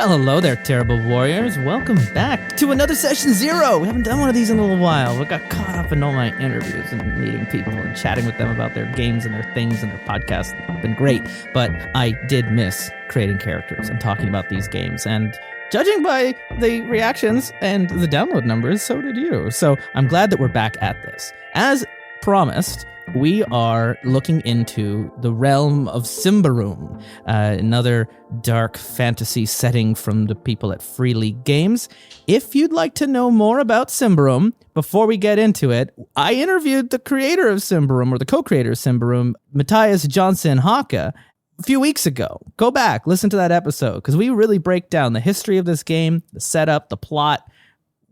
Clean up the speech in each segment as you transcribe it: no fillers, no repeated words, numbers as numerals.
Well, hello there, terrible warriors. Welcome back to another Session Zero. We haven't done one of these in a little while. We got caught up in all my interviews and meeting people and chatting with them about their games and their things and their podcasts. It's been great, but I did miss creating characters and talking about these games. And judging by the reactions and the download numbers, so did you. So I'm glad that we're back at this. As promised, we are looking into the realm of Symbaroum, another dark fantasy setting from the people at Free League Games. If you'd like to know more about Symbaroum, before we get into it, I interviewed the creator of Symbaroum, or the co-creator of Symbaroum, Matthias Johnson Hake, a few weeks ago. Go back, listen to that episode, because we really break down the history of this game, the setup, the plot,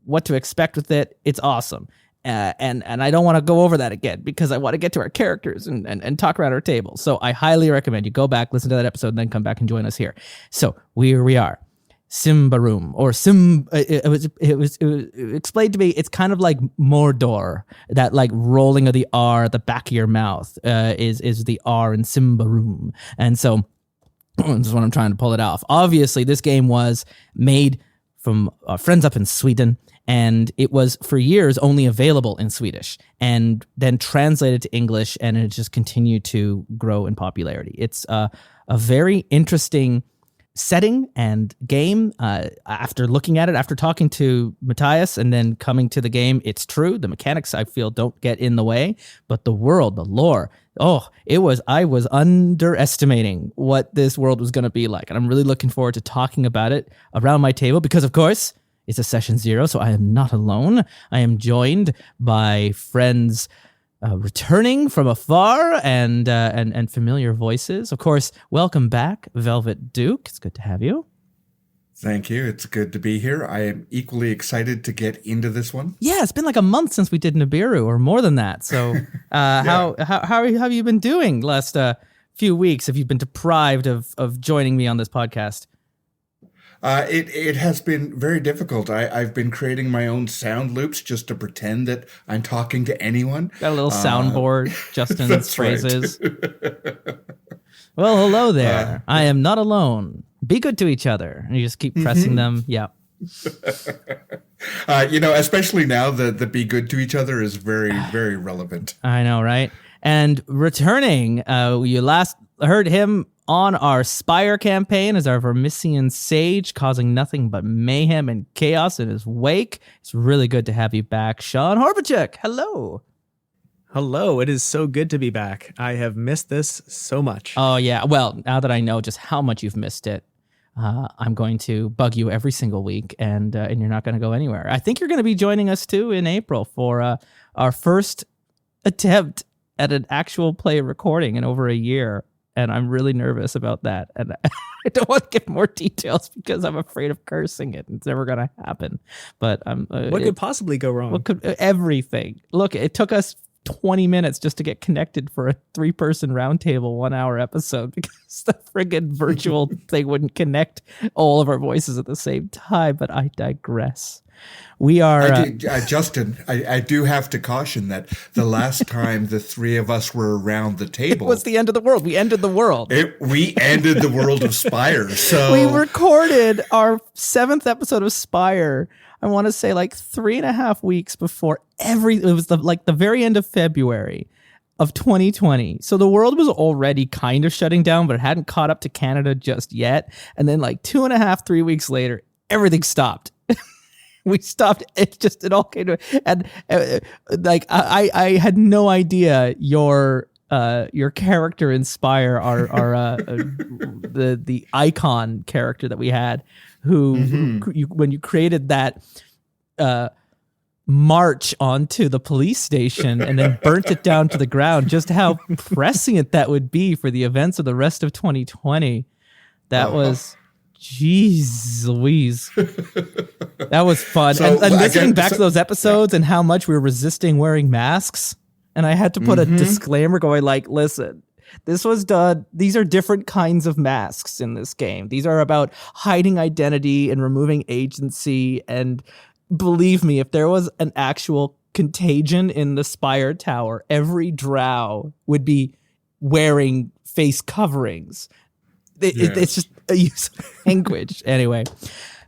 what to expect with it. It's awesome. And I don't want to go over that again because I want to get to our characters and talk around our table. So I highly recommend you go back, listen to that episode, and then come back and join us here. So here we are, Symbaroum, or It was explained to me. It's kind of like Mordor. That like rolling of the R at the back of your mouth is the R in Symbaroum. And so this is what I'm trying to pull it off. Obviously, this game was made from friends up in Sweden. And it was, for years, only available in Swedish, and then translated to English, and it just continued to grow in popularity. It's a very interesting setting and game. After looking at it, after talking to Matthias, and then coming to the game, it's true. The mechanics, I feel, don't get in the way, but the world, the lore, I was underestimating what this world was going to be like, and I'm really looking forward to talking about it around my table, because, of course, it's a Session Zero, so I am not alone. I am joined by friends returning from afar and familiar voices. Of course, welcome back, Velvet Duke. It's good to have you. Thank you. It's good to be here. I am equally excited to get into this one. Yeah, it's been like a month since we did Nibiru, or more than that. So how have you been doing last few weeks? Have you been deprived of joining me on this podcast? It has been very difficult. I've been creating my own sound loops just to pretend that I'm talking to anyone. Got a little soundboard, Justin's phrases. Right. Well, hello there. I am not alone. Be good to each other. And you just keep pressing them. Yeah. Especially now, the be good to each other is very, very relevant. I know, right? And returning, you last heard him on our Spire campaign as our Vermissian sage, causing nothing but mayhem and chaos in his wake. It's really good to have you back, Sean Horbachuk. Hello. Hello. It is so good to be back. I have missed this so much. Oh, yeah. Well, now that I know just how much you've missed it, I'm going to bug you every single week, and you're not going to go anywhere. I think you're going to be joining us, too, in April for our first attempt at an actual play recording in over a year. And I'm really nervous about that. And I don't want to give more details because I'm afraid of cursing it. It's never going to happen. But what could possibly go wrong? Everything. Look, it took us 20 minutes just to get connected for a 3-person roundtable 1-hour episode because the friggin' virtual thing wouldn't connect all of our voices at the same time. But I digress. We are Justin. I do have to caution that the last time the three of us were around the table, it was the end of the world. We ended the world. We ended the world of Spire. So we recorded our 7th episode of Spire. I want to say like 3.5 weeks before it was the very end of February of 2020. So the world was already kind of shutting down, but it hadn't caught up to Canada just yet. And then like 2.5, 3 weeks later, everything stopped. We stopped. It all came to, and I had no idea your character in Spire, our the icon character that we had, who when you created that march onto the police station and then burnt it down to the ground, just how prescient that would be for the events of the rest of 2020. That was. Jeez Louise. That was fun. So, and listening back to those episodes and how much we were resisting wearing masks. And I had to put a disclaimer going like, listen, this was done. These are different kinds of masks in this game. These are about hiding identity and removing agency. And believe me, if there was an actual contagion in the Spire Tower, every drow would be wearing face coverings. It's just a use of language. Anyway,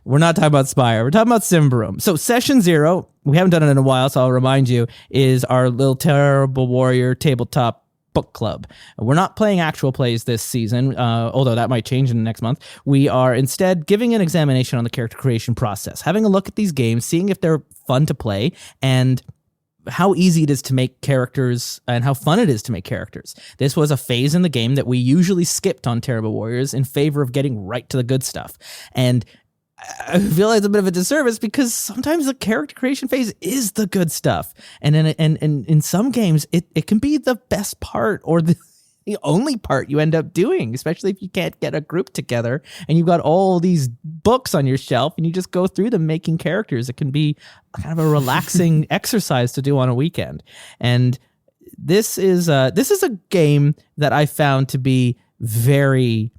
we're not talking about Spire. We're talking about Symbaroum. So session 0, we haven't done it in a while, so I'll remind you, is our little Terrible Warrior tabletop book club. We're not playing actual plays this season, although that might change in the next month. We are instead giving an examination on the character creation process, having a look at these games, seeing if they're fun to play, and how easy it is to make characters and how fun it is to make characters. This was a phase in the game that we usually skipped on Terrible Warriors in favor of getting right to the good stuff. And I feel like it's a bit of a disservice because sometimes the character creation phase is the good stuff. And in some games, it can be the best part or the only part you end up doing, especially if you can't get a group together and you've got all these books on your shelf and you just go through them making characters. It can be kind of a relaxing exercise to do on a weekend. And this is a game that I found to be very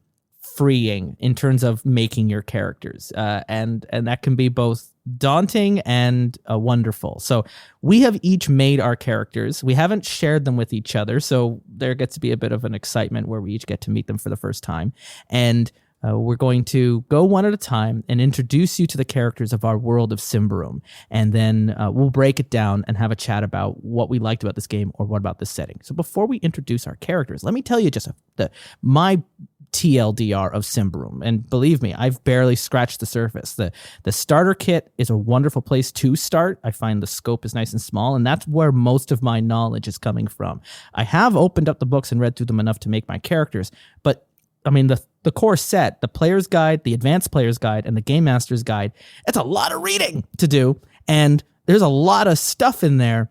freeing in terms of making your characters, and that can be both daunting and wonderful. So we have each made our characters. We haven't shared them with each other, so there gets to be a bit of an excitement where we each get to meet them for the first time. And we're going to go one at a time and introduce you to the characters of our world of Symbaroum, and then we'll break it down and have a chat about what we liked about this game or what about this setting. So before we introduce our characters, let me tell you just my TLDR of Symbaroum. And believe me, I've barely scratched the surface. The starter kit is a wonderful place to start. I find the scope is nice and small, and that's where most of my knowledge is coming from. I have opened up the books and read through them enough to make my characters, but I mean, the core set, the player's guide, the advanced player's guide, and the game master's guide, it's a lot of reading to do, and there's a lot of stuff in there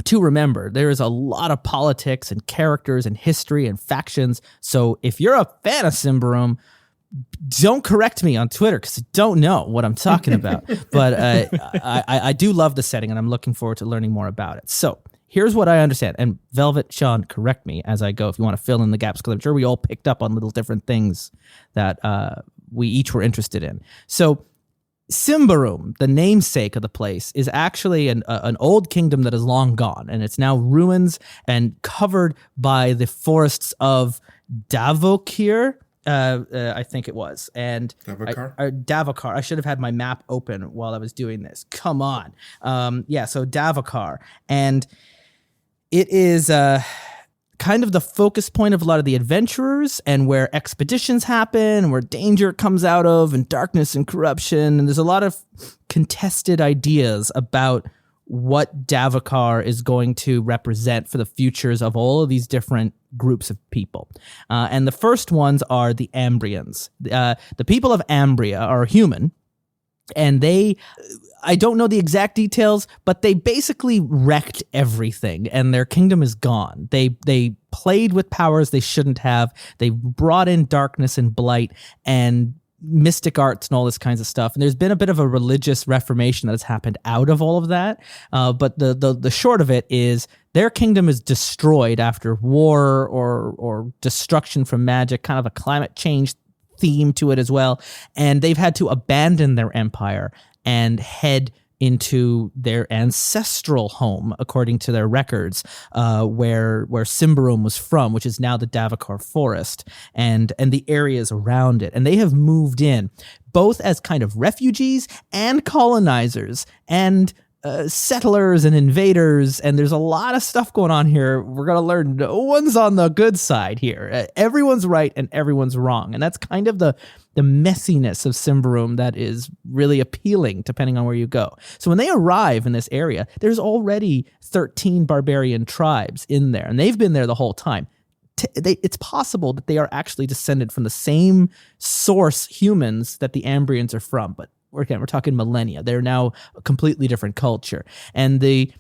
to remember. There is a lot of politics and characters and history and factions. So if you're a fan of Symbaroum, don't correct me on Twitter because I don't know what I'm talking about. But I do love the setting and I'm looking forward to learning more about it. So here's what I understand. And Velvet, Sean, correct me as I go if you want to fill in the gaps, because I'm sure we all picked up on little different things that we each were interested in. So Symbaroum, the namesake of the place, is actually an old kingdom that is long gone, and it's now ruins and covered by the forests of Davokar. I think it was. And Davokar? Davokar. I should have had my map open while I was doing this. Come on. So Davokar. And it is kind of the focus point of a lot of the adventurers and where expeditions happen, where danger comes out of, and darkness and corruption. And there's a lot of contested ideas about what Davokar is going to represent for the futures of all of these different groups of people. And the first ones are the Ambrians. The people of Ambria are human, and I don't know the exact details, but they basically wrecked everything, and their kingdom is gone. They played with powers they shouldn't have. They brought in darkness and blight and mystic arts and all this kinds of stuff. And there's been a bit of a religious reformation that has happened out of all of that. But the short of it is their kingdom is destroyed after war or destruction from magic, kind of a climate change theme to it as well. And they've had to abandon their empire and head into their ancestral home, according to their records, where Symbaroum was from, which is now the Davokar Forest, and the areas around it. And they have moved in, both as kind of refugees and colonizers and settlers and invaders, and there's a lot of stuff going on here. We're going to learn no one's on the good side here. Everyone's right and everyone's wrong, and that's kind of the messiness of Symbaroum that is really appealing depending on where you go. So when they arrive in this area, there's already 13 barbarian tribes in there, and they've been there the whole time. It's possible that they are actually descended from the same source humans that the Ambrians are from, but again, we're talking millennia. They're now a completely different culture. And the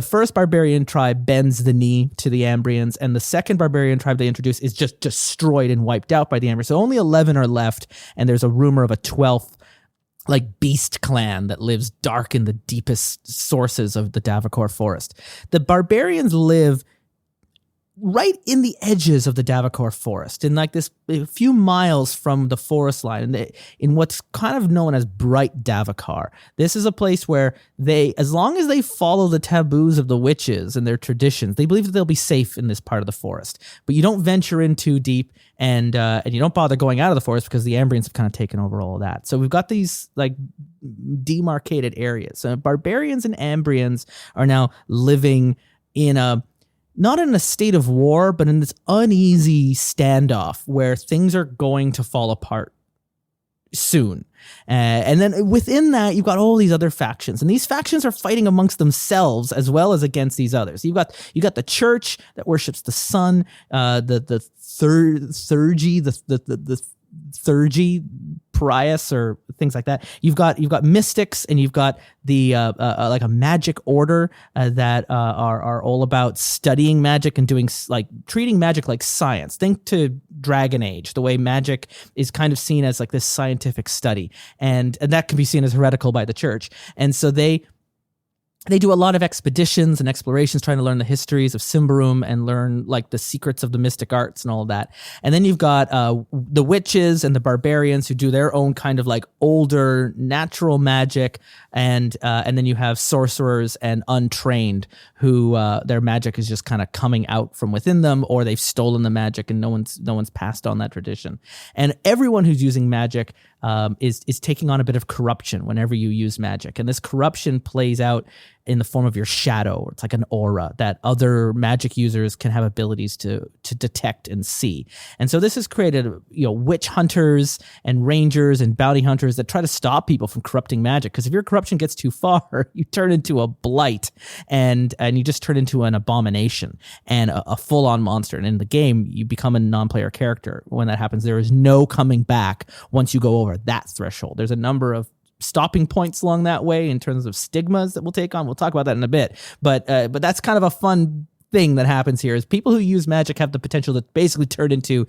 first barbarian tribe bends the knee to the Ambrians, and the second barbarian tribe they introduce is just destroyed and wiped out by the Ambrians. So only 11 are left, and there's a rumor of a 12th beast clan that lives dark in the deepest sources of the Davokar forest. The barbarians live right in the edges of the Davokar forest, in like this a few miles from the forest line, in what's kind of known as Bright Davokar. This is a place where as long as they follow the taboos of the witches and their traditions, they believe that they'll be safe in this part of the forest. But you don't venture in too deep, and you don't bother going out of the forest because the Ambrians have kind of taken over all of that. So we've got these like demarcated areas. So barbarians and Ambrians are now living not in a state of war, but in this uneasy standoff where things are going to fall apart soon. And then within that, you've got all these other factions, and these factions are fighting amongst themselves as well as against these others. You got the church that worships the sun, the Thurgy, Parias, or things like that. You've got mystics, and you've got the like a magic order that are all about studying magic and doing like treating magic like science. Think to Dragon Age, the way magic is kind of seen as like this scientific study, and that can be seen as heretical by the church. And so they do a lot of expeditions and explorations trying to learn the histories of Symbaroum and learn like the secrets of the mystic arts and all of that. And then you've got the witches and the barbarians who do their own kind of like older natural magic. And then you have sorcerers and untrained who their magic is just kind of coming out from within them, or they've stolen the magic and no one's passed on that tradition. And everyone who's using magic is taking on a bit of corruption whenever you use magic. And this corruption plays out in the form of your shadow. It's like an aura that other magic users can have abilities to detect and see. And so this has created, witch hunters and rangers and bounty hunters that try to stop people from corrupting magic. Because if your corruption gets too far, you turn into a blight, and you just turn into an abomination and a full-on monster. And in the game, you become a non-player character. When that happens, there is no coming back once you go over that threshold. There's a number of stopping points along that way in terms of stigmas that we'll take on. We'll talk about that in a bit. But that's kind of a fun thing that happens here, is people who use magic have the potential to basically turn into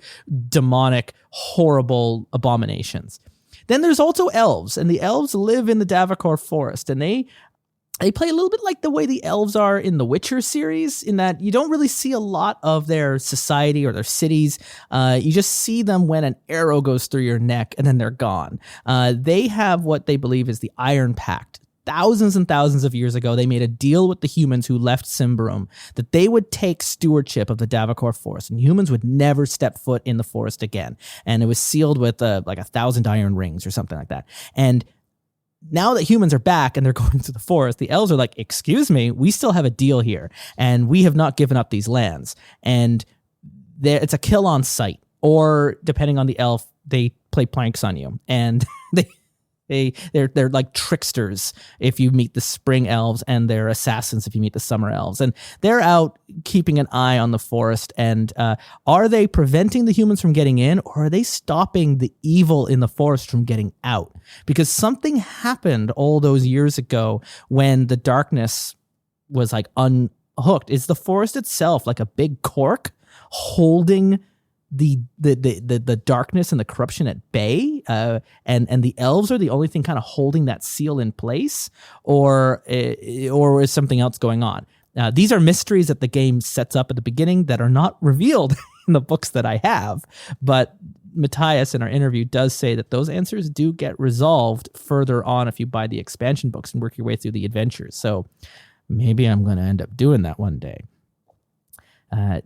demonic, horrible abominations. Then there's also elves, and the elves live in the Davokar forest, and they play a little bit like the way the elves are in the Witcher series, in that you don't really see a lot of their society or their cities. You just see them when an arrow goes through your neck and then they're gone. They have what they believe is the Iron Pact. Thousands and thousands of years ago, they made a deal with the humans who left Symbaroum that they would take stewardship of the Davokar forest, and humans would never step foot in the forest again. And it was sealed with like 1,000 iron rings or something like that. And now that humans are back and they're going to the forest, the elves are like, excuse me, we still have a deal here, and we have not given up these lands. And it's a kill on sight, or depending on the elf, they play pranks on you, and they're like tricksters if you meet the spring elves, and they're assassins if you meet the summer elves. And they're out keeping an eye on the forest. And are they preventing the humans from getting in, or are they stopping the evil in the forest from getting out? Because something happened all those years ago when the darkness was like unhooked. Is the forest itself like a big cork holding the darkness and the corruption at bay, and the elves are the only thing kind of holding that seal in place, or is something else going on? These are mysteries that the game sets up at the beginning that are not revealed in the books that I have, but Matthias in our interview does say that those answers do get resolved further on if you buy the expansion books and work your way through the adventures. So maybe I'm going to end up doing that one day.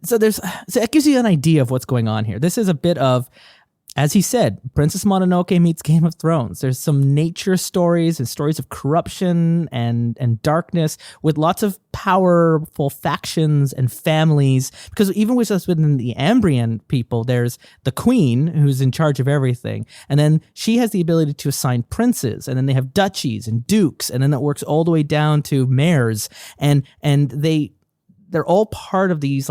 So it gives you an idea of what's going on here. This is a bit of, as he said, Princess Mononoke meets Game of Thrones. There's some nature stories and stories of corruption and darkness, with lots of powerful factions and families. Because even within the Ambrian people, there's the queen who's in charge of everything. And then she has the ability to assign princes. And then they have duchies and dukes. And then it works all the way down to mayors. And they're all part of these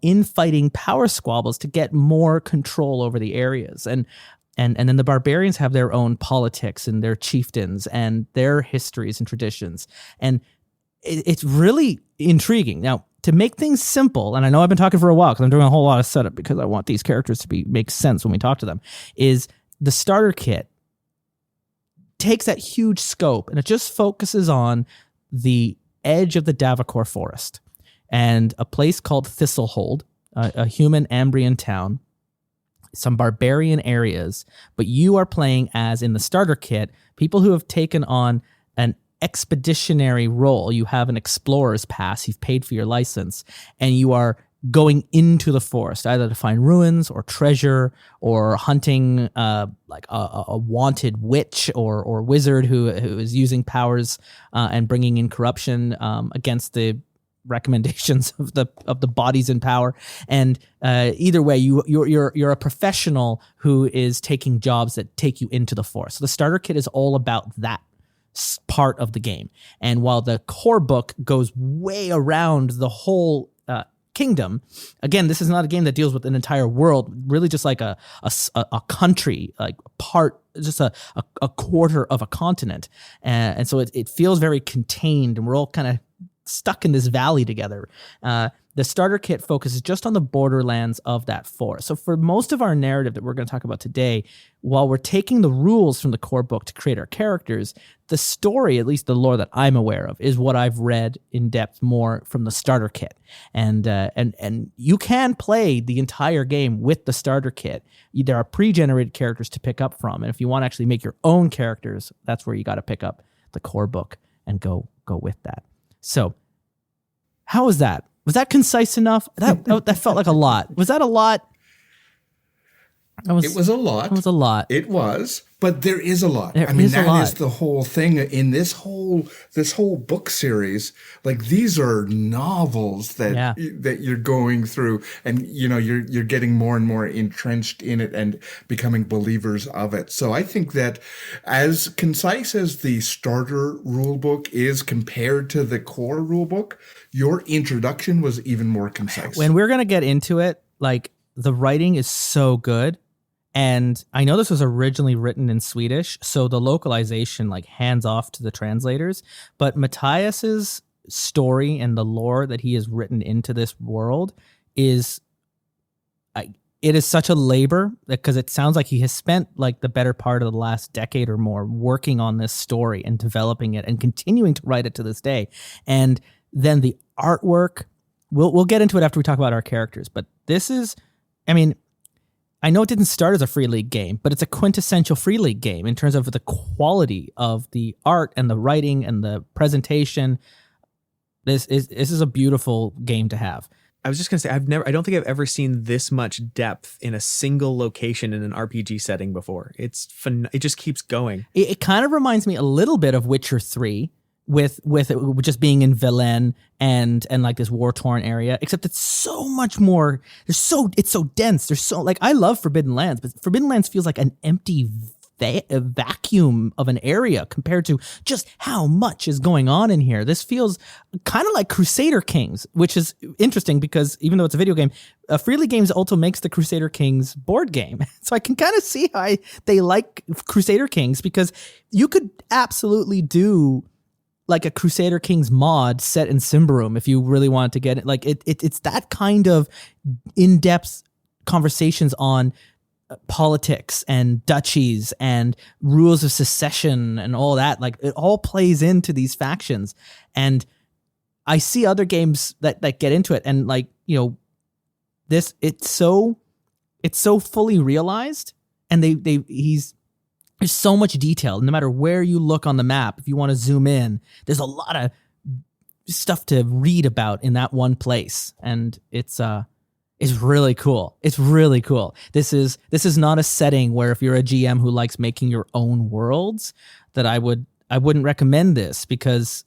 infighting power squabbles to get more control over the areas. And then the barbarians have their own politics and their chieftains and their histories and traditions. And it's really intriguing. Now, to make things simple, and I know I've been talking for a while because I'm doing a whole lot of setup because I want these characters to make sense when we talk to them, is the starter kit takes that huge scope and it just focuses on the edge of the Davokar forest and a place called Thistlehold, a human Ambrian town, some barbarian areas, but you are playing as, in the starter kit, people who have taken on an expeditionary role. You have an explorer's pass, you've paid for your license, and you are going into the forest, either to find ruins or treasure or hunting like a wanted witch or wizard who is using powers and bringing in corruption against the recommendations of the bodies in power. And either way, you're a professional who is taking jobs that take you into the forest. So the starter kit is all about that part of the game. And while the core book goes way around the whole kingdom, again, this is not a game that deals with an entire world, really just like a country, like part, just a quarter of a continent. And so it feels very contained, and we're all kind of stuck in this valley together. The starter kit focuses just on the borderlands of that forest. So for most of our narrative that we're going to talk about today, while we're taking the rules from the core book to create our characters, the story, at least the lore that I'm aware of, is what I've read in depth more from the starter kit. And you can play the entire game with the starter kit. There are pre-generated characters to pick up from, and if you want to actually make your own characters, that's where you got to pick up the core book and go with that. So, how was that? Was that concise enough? That felt like a lot. Was that a lot? It was a lot. It was a lot. It was, but there is a lot. That is the whole thing in this whole book series. Like, these are novels that you're going through, and you're getting more and more entrenched in it and becoming believers of it. So I think that, as concise as the starter rule book is compared to the core rule book, your introduction was even more concise. When we're gonna get into it, like, the writing is so good. And I know this was originally written in Swedish, so the localization like hands off to the translators. But Matthias's story and the lore that he has written into this world is, it is such a labor, because it sounds like he has spent like the better part of the last decade or more working on this story and developing it and continuing to write it to this day. And then the artwork, we'll get into it after we talk about our characters. But this is, I mean, I know it didn't start as a Free League game, but it's a quintessential Free League game in terms of the quality of the art and the writing and the presentation. This is a beautiful game to have. I was just going to say, I don't think I've ever seen this much depth in a single location in an RPG setting before. It's fun. It just keeps going. It kind of reminds me a little bit of Witcher 3. With it just being in Villain and like this war-torn area, except it's so much more. It's so dense. There's so, like, I love Forbidden Lands, but Forbidden Lands feels like an empty vacuum of an area compared to just how much is going on in here. This feels kind of like Crusader Kings, which is interesting because even though it's a video game, Free League Games also makes the Crusader Kings board game. So I can kind of see how they like Crusader Kings, because you could absolutely do like a Crusader Kings mod set in Symbaroum if you really wanted to get it. Like it's that kind of in-depth conversations on politics and duchies and rules of secession and all that. Like, it all plays into these factions. And I see other games that get into it, and like, this, it's so fully realized, and there's so much detail. No matter where you look on the map, if you want to zoom in, there's a lot of stuff to read about in that one place. And it's really cool. It's really cool. This is not a setting where, if you're a GM who likes making your own worlds, that I wouldn't recommend this, because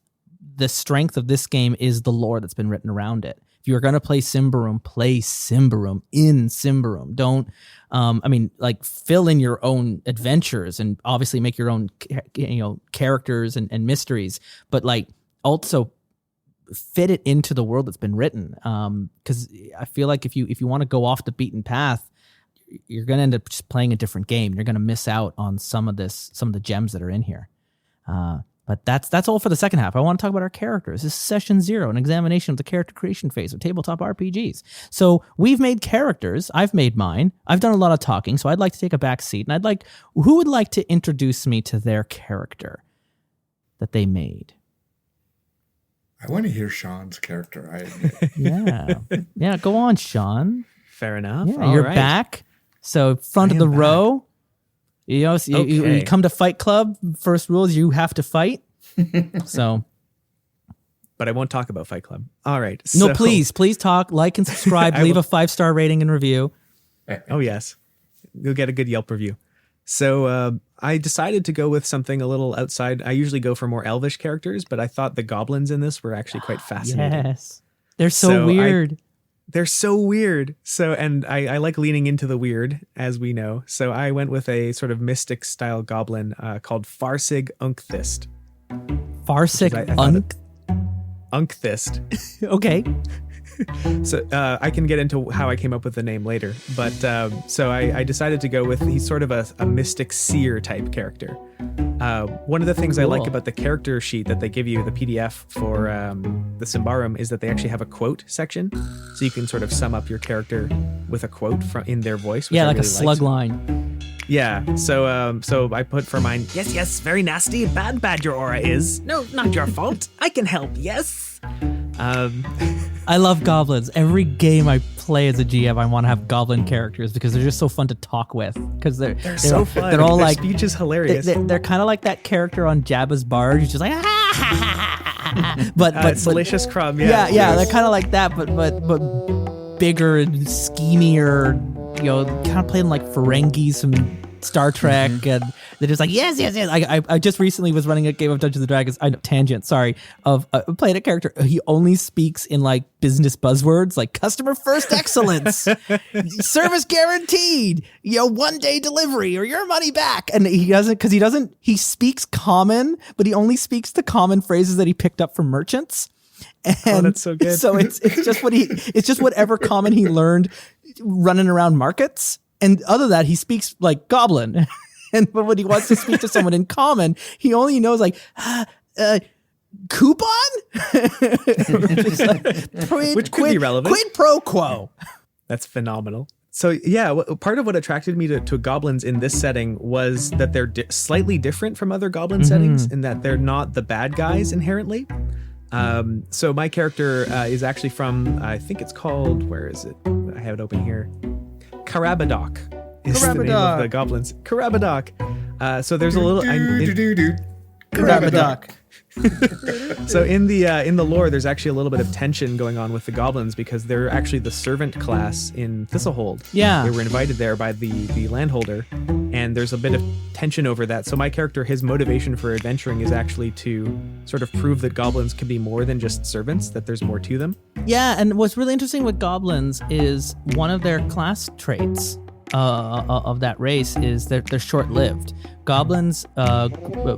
the strength of this game is the lore that's been written around it. If you're going to play Symbaroum in Symbaroum. Don't, fill in your own adventures and obviously make your own, characters and mysteries, but like also fit it into the world that's been written. Because I feel like if you want to go off the beaten path, you're going to end up just playing a different game. You're going to miss out on some of the gems that are in here. But that's all for the second half. I want to talk about our characters. This is session 0, an examination of the character creation phase of tabletop RPGs. So we've made characters. I've made mine. I've done a lot of talking, so I'd like to take a back seat. And who would like to introduce me to their character that they made? I want to hear Sean's character. I admit. Yeah. Go on, Sean. Fair enough. Yeah, you're back. So front of the row. You know, so you come to Fight Club. First rule is you have to fight. So. But I won't talk about Fight Club. All right. No, please talk, like and subscribe, leave a 5-star rating and review. Oh, yes. You'll get a good Yelp review. So I decided to go with something a little outside. I usually go for more elvish characters, but I thought the goblins in this were actually quite fascinating. Yes. They're so weird. They're so weird. So, and I like leaning into the weird, as we know. So I went with a sort of mystic style goblin called Farsig Unthist. Farsig Unthist. Okay. So I can get into how I came up with the name later, but so I decided to go with, he's sort of a mystic seer type character. One of the things I like about the character sheet that they give you, the PDF for the Symbaroum, is that they actually have a quote section, so you can sort of sum up your character with a quote in their voice. Which yeah, I like really a slug line. Yeah, so I put for mine, yes, very nasty, bad your aura is. No, not your fault. I can help, yes. I love goblins. Every game I play as a GM, I want to have goblin characters because they're just so fun to talk with. Because they're so fun. They're all their like, speech is hilarious. They're kind of like that character on Jabba's barge, who's just like, but Salacious Crumb. Yeah, they're kind of like that, but bigger and schemier. You know, kind of playing like Ferengis from Star Trek, and they're just like, yes. I just recently was running a game of Dungeons and Dragons. Tangent, sorry. Of playing a character. He only speaks in like business buzzwords, like customer first excellence, service guaranteed, 1-day delivery or your money back. And he speaks common, but he only speaks the common phrases that he picked up from merchants. And that's so good. So it's just whatever common he learned running around markets. And other than that, he speaks like goblin. But when he wants to speak to someone in common, he only knows like, coupon? Which could be relevant. Quid pro quo. That's phenomenal. So yeah, part of what attracted me to goblins in this setting was that they're slightly different from other goblin settings in that they're not the bad guys inherently. So my character is actually from, I think it's called, where is it? I have it open here. Karabadoc is the name of the goblins. Karabadoc. So there's a little... Karabadoc. So in the lore, there's actually a little bit of tension going on with the goblins because they're actually the servant class in Thistlehold. Yeah. They were invited there by the landholder, and there's a bit of tension over that. So my character, his motivation for adventuring is actually to sort of prove that goblins can be more than just servants, that there's more to them. Yeah, and what's really interesting with goblins is one of their class traits of that race is that they're short-lived. Goblins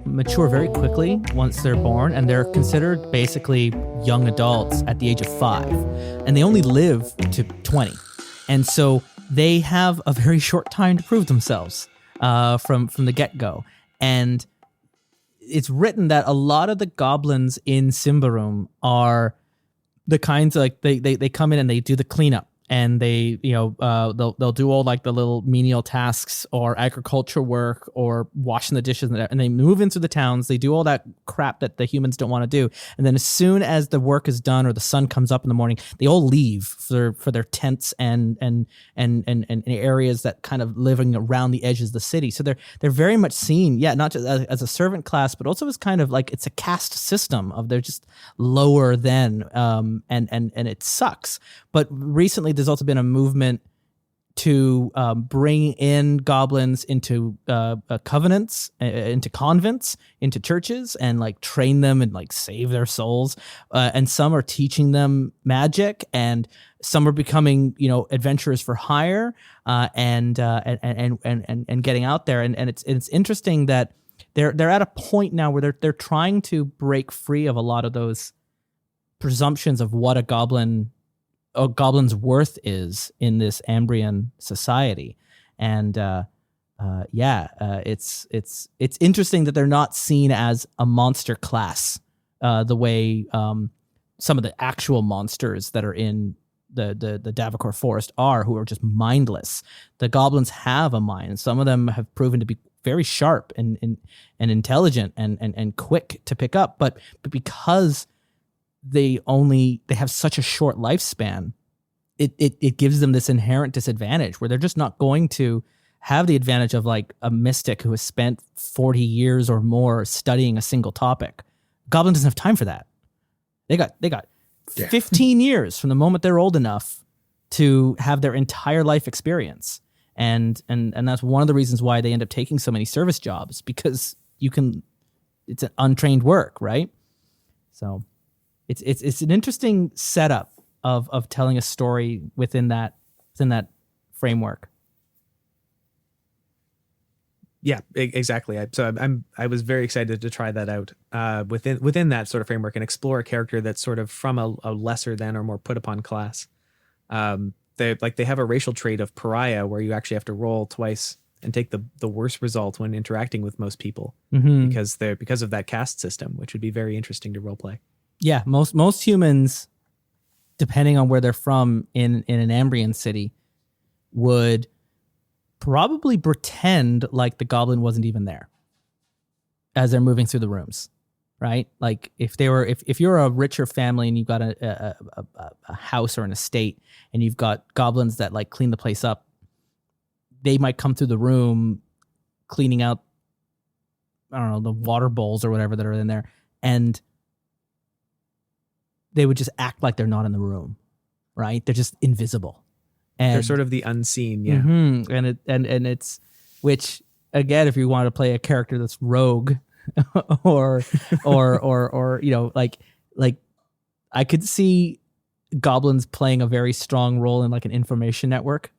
mature very quickly once they're born, and they're considered basically young adults at the age of 5, and they only live to 20. And so they have a very short time to prove themselves from the get-go. And it's written that a lot of the goblins in Symbaroum are the kinds like they come in and they do the cleanup. And they, they'll do all like the little menial tasks or agriculture work or washing the dishes and they move into the towns. They do all that crap that the humans don't want to do. And then as soon as the work is done or the sun comes up in the morning, they all leave for their tents and areas that kind of living around the edges of the city. So they're very much seen, not just as a servant class, but also as kind of like it's a caste system of they're just lower than, and it sucks. But recently, there's also been a movement to bring in goblins into covenants, into convents, into churches, and like train them and like save their souls. And some are teaching them magic, and some are becoming adventurers for hire, and getting out there. And it's interesting that they're at a point now where they're trying to break free of a lot of those presumptions of what a goblin's worth is in this Ambrian society. And it's interesting that they're not seen as a monster class the way some of the actual monsters that are in the Davokar forest are, who are just mindless. The goblins have a mind. Some of them have proven to be very sharp and intelligent and quick to pick up, but because they have such a short lifespan, it gives them this inherent disadvantage where they're just not going to have the advantage of like a mystic who has spent 40 years or more studying a single topic. Goblin doesn't have time for that. They got 15 years from the moment they're old enough to have their entire life experience. And that's one of the reasons why they end up taking so many service jobs, because it's an untrained work, right? So it's an interesting setup of telling a story within that framework. Yeah, exactly. I was very excited to try that out within that sort of framework and explore a character that's sort of from a lesser than or more put upon class. They have a racial trait of pariah where you actually have to roll twice and take the worst result when interacting with most people because of that caste system, which would be very interesting to roleplay. Yeah, most humans, depending on where they're from in an Ambrian city, would probably pretend like the goblin wasn't even there as they're moving through the rooms, right? Like if you're a richer family and you've got a house or an estate and you've got goblins that like clean the place up, they might come through the room cleaning out, I don't know, the water bowls or whatever that are in there, and they would just act like they're not in the room, right? They're just invisible. And they're sort of the unseen, yeah. Mm-hmm. And it's, which again, if you want to play a character that's rogue, or you know, like I could see goblins playing a very strong role in like an information network.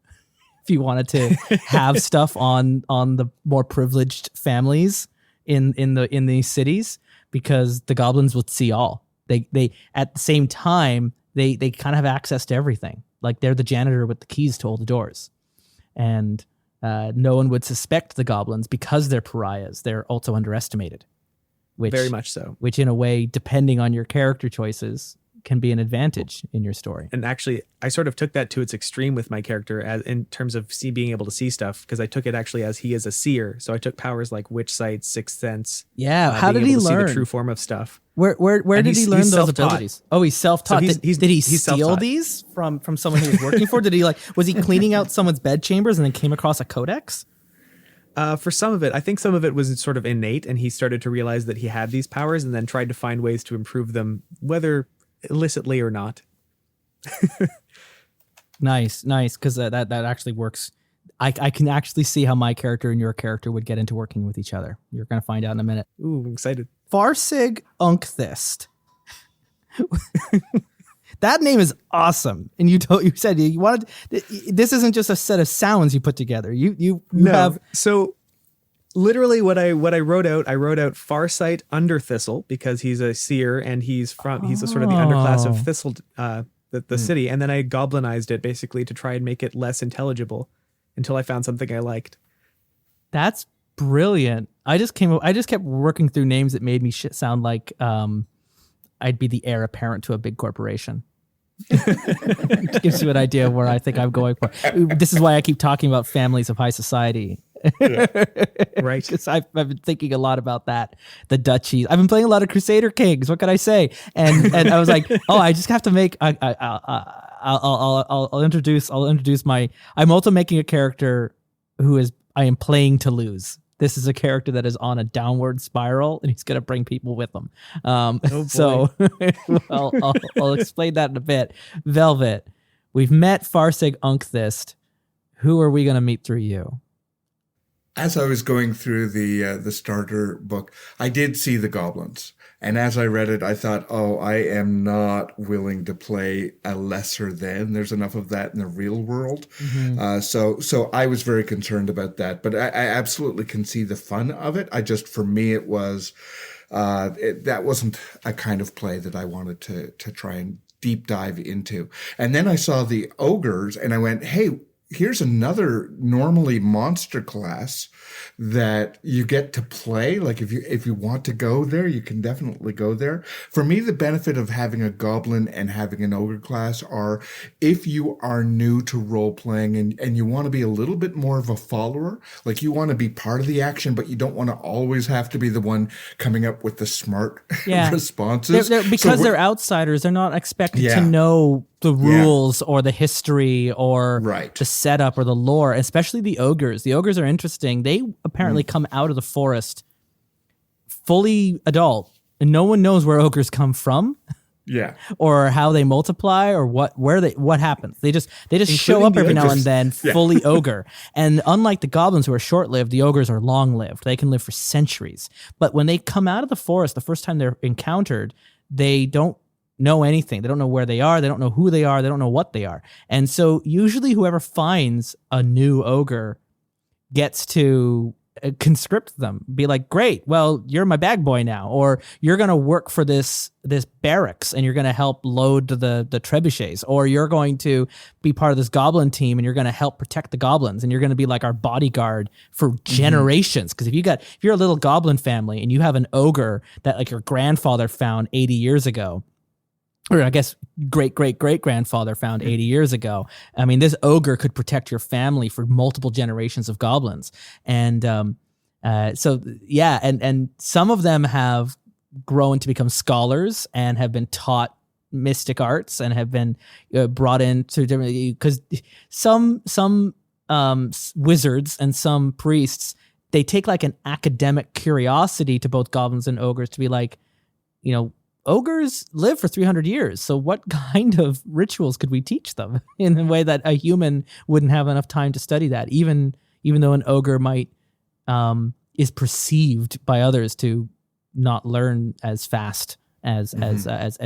If you wanted to have stuff on the more privileged families in these cities, because the goblins would see all. They at the same time they kind of have access to everything. Like they're the janitor with the keys to all the doors, and no one would suspect the goblins because they're pariahs. They're also underestimated, which very much so. Which in a way, depending on your character choices, can be an advantage in your story. And actually, I sort of took that to its extreme with my character as in terms of being able to see stuff, because I took it actually as he is a seer. So I took powers like witch sight, sixth sense. Yeah, how did he learn? See the true form of stuff. Where did he learn those abilities? Oh, he's self-taught. So did he steal these from someone he was working for? Did he was he cleaning out someone's bed chambers and then came across a codex? For some of it, I think some of it was sort of innate, and he started to realize that he had these powers and then tried to find ways to improve them, whether illicitly or not. Nice, because that actually works. I can actually see how my character and your character would get into working with each other. You're going to find out in a minute. Ooh, I'm excited. Farsig Unthist. That name is awesome. And you said you wanted. This isn't just a set of sounds you put together. You have so. Literally, what I wrote out Farsight under Thistle, because he's a seer and he's a sort of the underclass of Thistle, the city, and then I goblinized it basically to try and make it less intelligible until I found something I liked. That's brilliant. I just kept working through names that made me sound like I'd be the heir apparent to a big corporation. It gives you an idea of where I think I'm going for. This is why I keep talking about families of high society. Yeah. Right. Because I've been thinking a lot about that. The duchies. I've been playing a lot of Crusader Kings. What can I say? And I was like, oh, I just have to make. I'll introduce my. I'm also making a character I am playing to lose. This is a character that is on a downward spiral, and he's going to bring people with him. So I'll explain that in a bit. Velvet, we've met Farsig Unthist. Who are we going to meet through you? As I was going through the starter book, I did see the goblins. And as I read it, I thought, oh, I am not willing to play a lesser than. There's enough of that in the real world. Mm-hmm. So I was very concerned about that. But I absolutely can see the fun of it. For me, it was, that wasn't a kind of play that I wanted to try and deep dive into. And then I saw the ogres and I went, hey, here's another normally monster class that you get to play. Like if you want to go there, you can definitely go there. For me, the benefit of having a goblin and having an ogre class are if you are new to role playing and you want to be a little bit more of a follower, like you want to be part of the action, but you don't want to always have to be the one coming up with the smart responses. Because they're outsiders, they're not expected to know the rules or the history or the setup or the lore, especially the ogres. The ogres are interesting. They apparently come out of the forest fully adult, and no one knows where ogres come from. Yeah. Or how they multiply or what happens. They just show up every now and then fully ogre. And unlike the goblins who are short-lived, the ogres are long-lived. They can live for centuries. But when they come out of the forest, the first time they're encountered, they don't know anything. They don't know where they are. They don't know who they are. They don't know what they are. And so usually whoever finds a new ogre gets to conscript them, be like, great, well, you're my bag boy now, or you're going to work for this barracks and you're going to help load the trebuchets, or you're going to be part of this goblin team and you're going to help protect the goblins and you're going to be like our bodyguard for generations. Because if you're a little goblin family and you have an ogre that like your grandfather found 80 years ago, or I guess great-great-great-grandfather found 80 years ago. I mean, this ogre could protect your family for multiple generations of goblins. And and some of them have grown to become scholars and have been taught mystic arts and have been brought into different, because some wizards and some priests, they take like an academic curiosity to both goblins and ogres to be like, ogres live for 300 years. So what kind of rituals could we teach them in a way that a human wouldn't have enough time to study that, even though an ogre might is perceived by others to not learn as fast as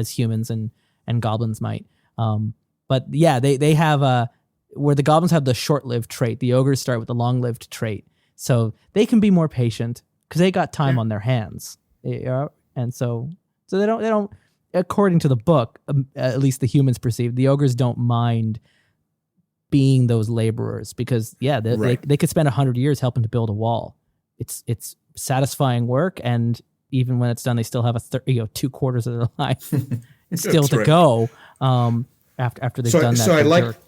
humans and goblins might. But yeah, they have where the goblins have the short-lived trait, the ogres start with the long-lived trait. So they can be more patient because they got time on their hands. And so they don't, according to the book, at least the humans perceive, the ogres don't mind being those laborers because they could spend 100 years helping to build a wall. It's satisfying work, and even when it's done, they still have 2 quarters of their life still to go. After they've done that. So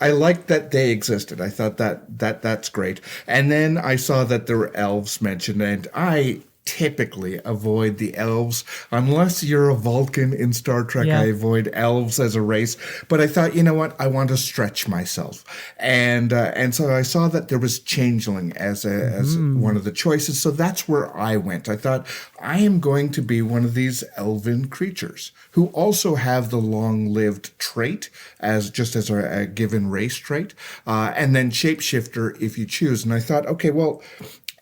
I like that they existed. I thought that's great. And then I saw that there were elves mentioned, and I typically avoid the elves unless you're a Vulcan in Star Trek. I avoid elves as a race, but I thought, you know what, I want to stretch myself, and so I saw that there was changeling as one of the choices, so that's where I went. I thought I am going to be one of these elven creatures who also have the long-lived trait as a given race trait, and then shapeshifter if you choose. And I thought, okay, well,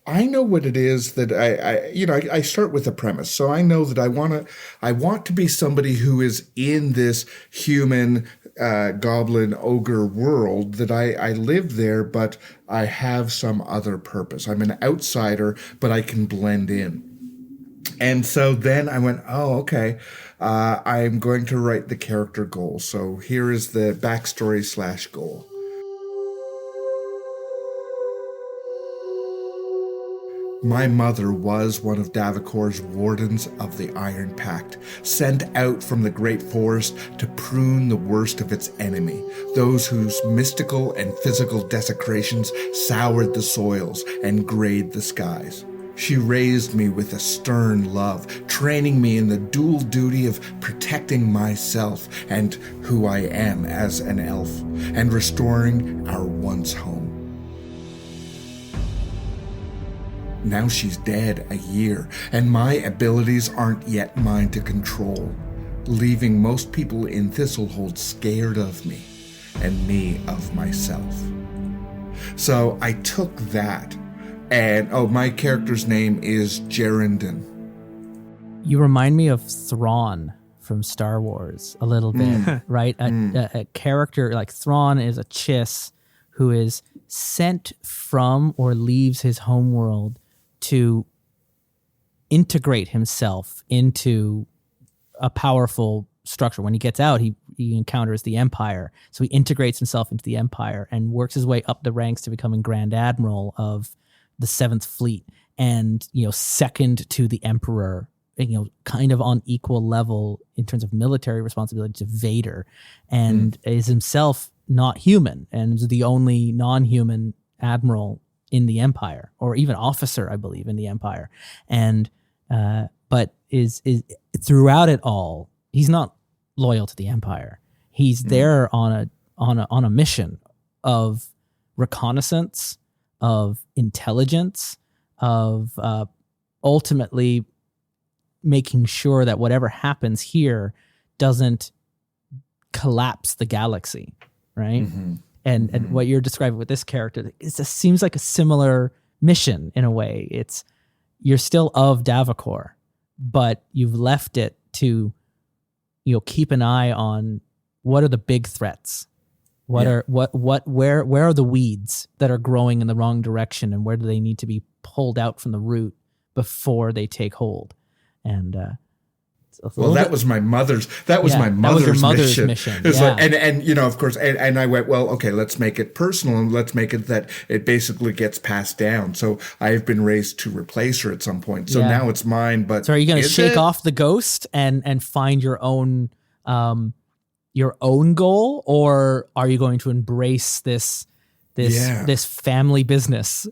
I know what it is that I start with a premise. So I know that I want to be somebody who is in this human goblin ogre world, that I live there, but I have some other purpose. I'm an outsider, but I can blend in. And so then I went, oh, okay, I'm going to write the character goal. So here is the backstory / goal. My mother was one of Davokar's wardens of the Iron Pact, sent out from the Great Forest to prune the worst of its enemy, those whose mystical and physical desecrations soured the soils and grayed the skies. She raised me with a stern love, training me in the dual duty of protecting myself and who I am as an elf, and restoring our once home. Now she's dead a year, and my abilities aren't yet mine to control, leaving most people in Thistlehold scared of me, and me of myself. So I took that, and my character's name is Gerundin. You remind me of Thrawn from Star Wars a little bit, right? A character like Thrawn is a Chiss who is sent from or leaves his homeworld to integrate himself into a powerful structure. When he gets out, he he encounters the Empire. So he integrates himself into the Empire and works his way up the ranks to becoming Grand Admiral of the 7th Fleet, and second to the Emperor, kind of on equal level in terms of military responsibility to Vader, and is himself not human and is the only non-human admiral in the Empire, or even officer, I believe, in the Empire. And but is throughout it all, he's not loyal to the Empire. He's there on a mission of reconnaissance, of intelligence, of ultimately making sure that whatever happens here doesn't collapse the galaxy, right? And what you're describing with this character, it seems like a similar mission in a way. It's, you're still of Davokar, but you've left it to, keep an eye on what are the big threats. Where are the weeds that are growing in the wrong direction, and where do they need to be pulled out from the root before they take hold? And that was my mother's. That was my mother's mission. Yeah. And of course, and I went, well, okay, let's make it personal, and let's make it that it basically gets passed down. So I have been raised to replace her at some point. So now it's mine. But so are you going to shake off the ghost and find your own goal, or are you going to embrace this family business,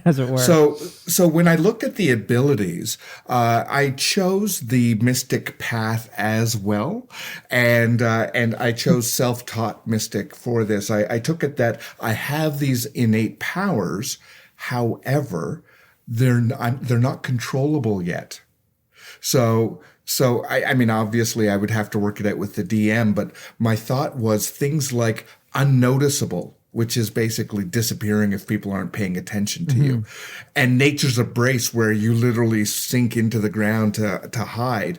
as it were? So when I looked at the abilities, I chose the mystic path as well, and I chose self-taught mystic for this. I took it that I have these innate powers, however, they're not controllable yet. So I mean, obviously I would have to work it out with the DM, but my thought was things like unnoticeable, which is basically disappearing if people aren't paying attention to you, and nature's embrace, where you literally sink into the ground to hide.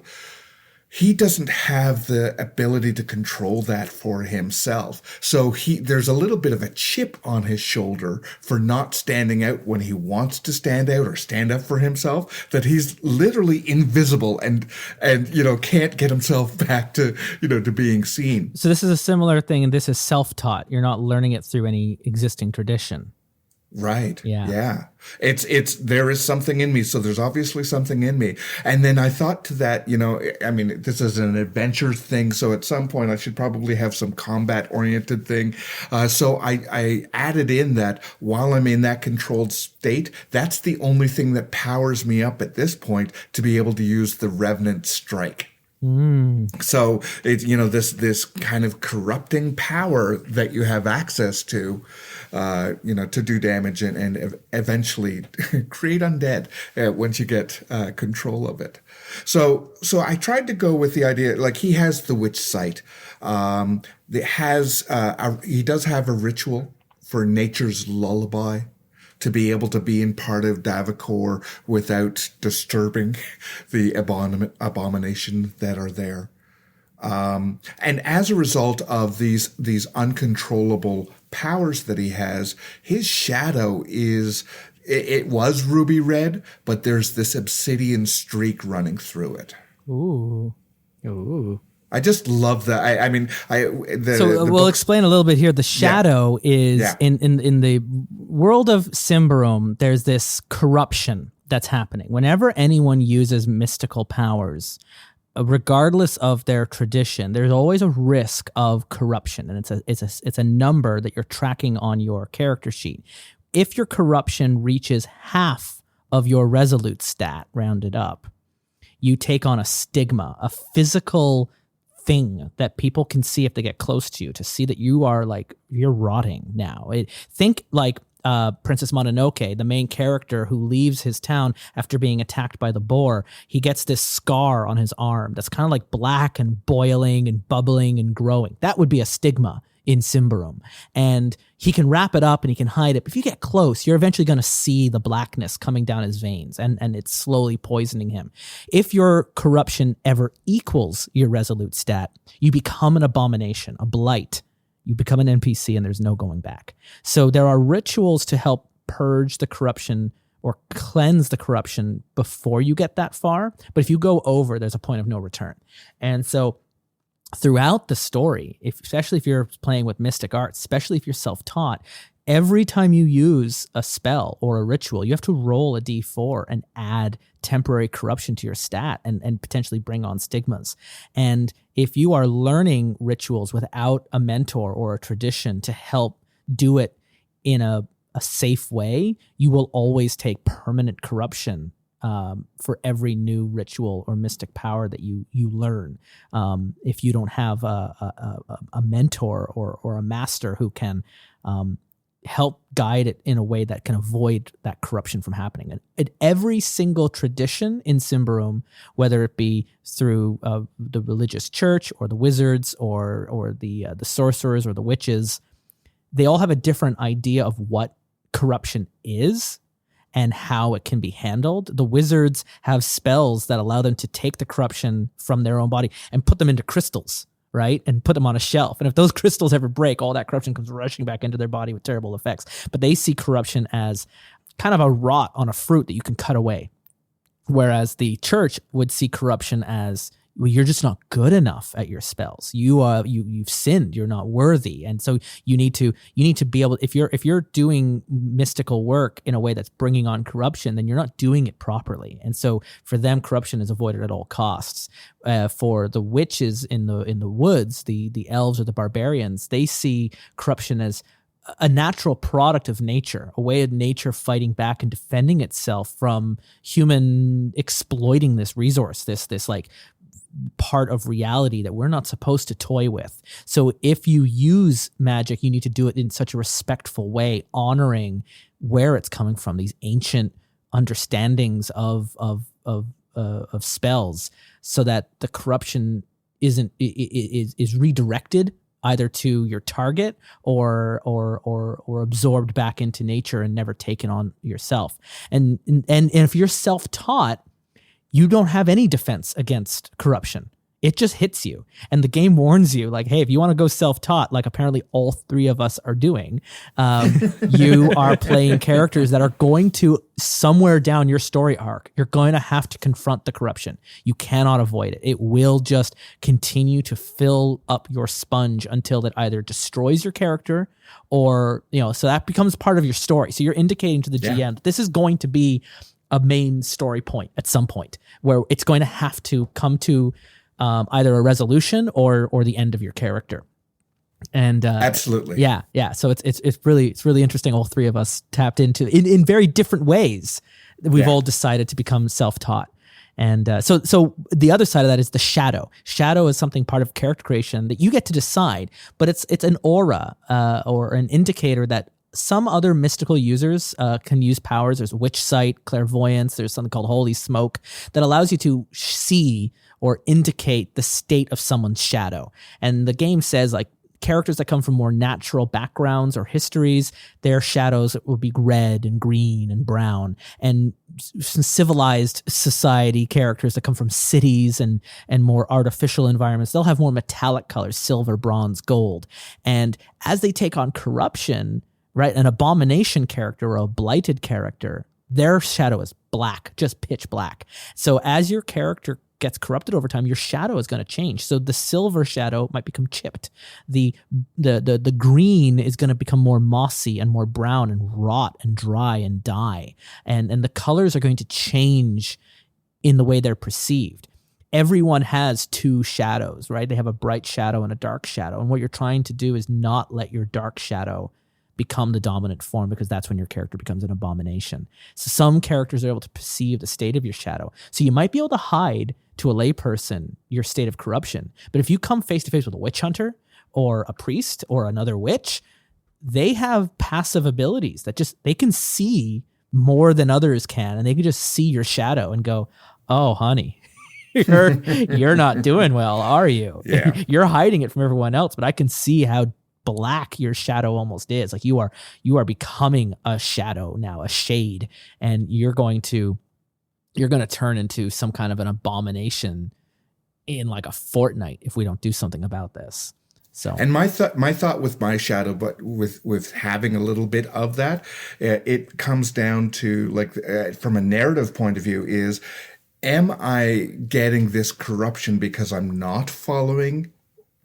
He doesn't have the ability to control that for himself. So there's a little bit of a chip on his shoulder for not standing out when he wants to stand out or stand up for himself, that he's literally invisible and can't get himself back to, to being seen. So this is a similar thing, and this is self-taught. You're not learning it through any existing tradition. Right. Yeah. It's there is something in me. So there's obviously something in me. And then I thought to that, I mean, this is an adventure thing. So at some point I should probably have some combat oriented thing. So I added in that while I'm in that controlled state, that's the only thing that powers me up at this point to be able to use the Revenant Strike. So it's, this kind of corrupting power that you have access to, to do damage and eventually create undead once you get control of it. So I tried to go with the idea, like he has the witch sight. He does have a ritual for nature's lullaby, to be able to be in part of Davokar without disturbing the abomination that are there. And as a result of these uncontrollable powers that he has, his shadow it was ruby red, but there's this obsidian streak running through it. Ooh. I just love that. We'll explain a little bit here. The shadow is in the world of Symbaroum. There's this corruption that's happening whenever anyone uses mystical powers, regardless of their tradition. There's always a risk of corruption, and it's a number that you're tracking on your character sheet. If your corruption reaches half of your resolute stat, rounded up, you take on a stigma, a physical thing that people can see if they get close to you, to see that you're rotting now. Think like Princess Mononoke, the main character who leaves his town after being attacked by the boar. He gets this scar on his arm that's kind of like black and boiling and bubbling and growing. That would be a stigma in Symbaroum. And he can wrap it up and he can hide it. But if you get close, you're eventually going to see the blackness coming down his veins, and it's slowly poisoning him. If your corruption ever equals your resolute stat, you become an abomination, a blight. You become an NPC and there's no going back. So there are rituals to help purge the corruption or cleanse the corruption before you get that far. But if you go over, there's a point of no return. And so throughout the story, especially if you're playing with mystic arts, especially if you're self-taught, every time you use a spell or a ritual, you have to roll a d4 and add temporary corruption to your stat and potentially bring on stigmas. And if you are learning rituals without a mentor or a tradition to help do it in a safe way, you will always take permanent corruption for every new ritual or mystic power that you learn. If you don't have a mentor or a master who can help guide it in a way that can avoid that corruption from happening. And every single tradition in Symbaroum, whether it be through the religious church or the wizards or the sorcerers or the witches, they all have a different idea of what corruption is and how it can be handled. The wizards have spells that allow them to take the corruption from their own body and put them into crystals, right? And put them on a shelf. And if those crystals ever break, all that corruption comes rushing back into their body with terrible effects. But they see corruption as kind of a rot on a fruit that you can cut away. Whereas the church would see corruption as, well, you're just not good enough at your spells. You've sinned. You're not worthy, and so you need to be able. If you're doing mystical work in a way that's bringing on corruption, then you're not doing it properly. And so for them, corruption is avoided at all costs. For the witches in the woods, the elves or the barbarians, they see corruption as a natural product of nature, a way of nature fighting back and defending itself from human exploiting this resource, this like part of reality that we're not supposed to toy with. So if you use magic, you need to do it in such a respectful way, honoring where it's coming from, these ancient understandings of spells, so that the corruption is redirected either to your target or absorbed back into nature and never taken on yourself. And if you're self-taught, you don't have any defense against corruption. It just hits you. And the game warns you, like, hey, if you want to go self-taught, like apparently all three of us are doing, you are playing characters that are going to, somewhere down your story arc, you're going to have to confront the corruption. You cannot avoid it. It will just continue to fill up your sponge until it either destroys your character or, so that becomes part of your story. So you're indicating to the GM that this is going to be a main story point at some point where it's going to have to come to either a resolution or the end of your character. And absolutely. Yeah. So it's really interesting. All three of us tapped into in very different ways that we've all decided to become self-taught. And so the other side of that is the shadow. Shadow is something part of character creation that you get to decide, but it's an aura or an indicator that some other mystical users can use powers. There's witch sight, clairvoyance. There's something called holy smoke that allows you to see or indicate the state of someone's shadow. And the game says, like, characters that come from more natural backgrounds or histories, their shadows will be red and green and brown. And civilized society characters that come from cities and more artificial environments, they'll have more metallic colors, silver, bronze, gold. And as they take on corruption, right, an abomination character or a blighted character, their shadow is black, just pitch black. So as your character gets corrupted over time, your shadow is going to change. So the silver shadow might become chipped. The green is going to become more mossy and more brown and rot and dry and die. And the colors are going to change in the way they're perceived. Everyone has two shadows, right? They have a bright shadow and a dark shadow. And what you're trying to do is not let your dark shadow become the dominant form, because that's when your character becomes an abomination. So some characters are able to perceive the state of your shadow. So you might be able to hide to a layperson your state of corruption. But if you come face to face with a witch hunter or a priest or another witch, they have passive abilities that just, they can see more than others can. And they can just see your shadow and go, oh, honey, you're not doing well, are you? Yeah. You're hiding it from everyone else, but I can see how black your shadow almost is. Like you are becoming a shadow now, a shade, and you're going to turn into some kind of an abomination in like a fortnight if we don't do something about this. So, and my thought with my shadow, but with having a little bit of that, it comes down to, like, from a narrative point of view, is, am I getting this corruption because I'm not following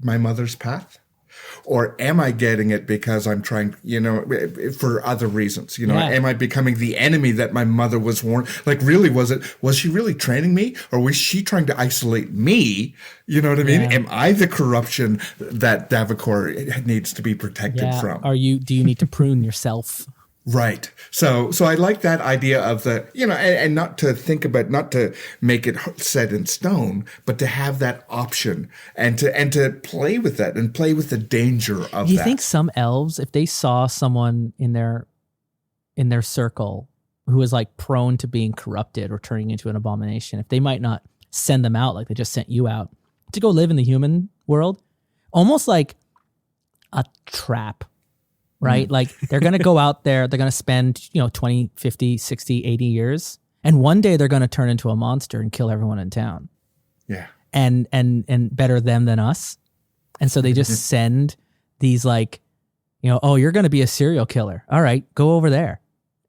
my mother's path? Or am I getting it because I'm trying, for other reasons? Am I becoming the enemy that my mother was warned? Like, really, was she really training me? Or was she trying to isolate me? You know what I mean? Am I the corruption that Davokar needs to be protected from? Do you need to prune yourself? Right. So I like that idea of the, and not to make it set in stone, but to have that option and to play with that and play with the danger of that. Do you think some elves, if they saw someone in their circle who was like prone to being corrupted or turning into an abomination, if they might not send them out like they just sent you out to go live in the human world, almost like a trap? Right? Like they're going to go out there, they're going to spend, 20, 50, 60, 80 years. And one day they're going to turn into a monster and kill everyone in town. Yeah. And better them than us. And so they just send these like, you're going to be a serial killer. All right, go over there.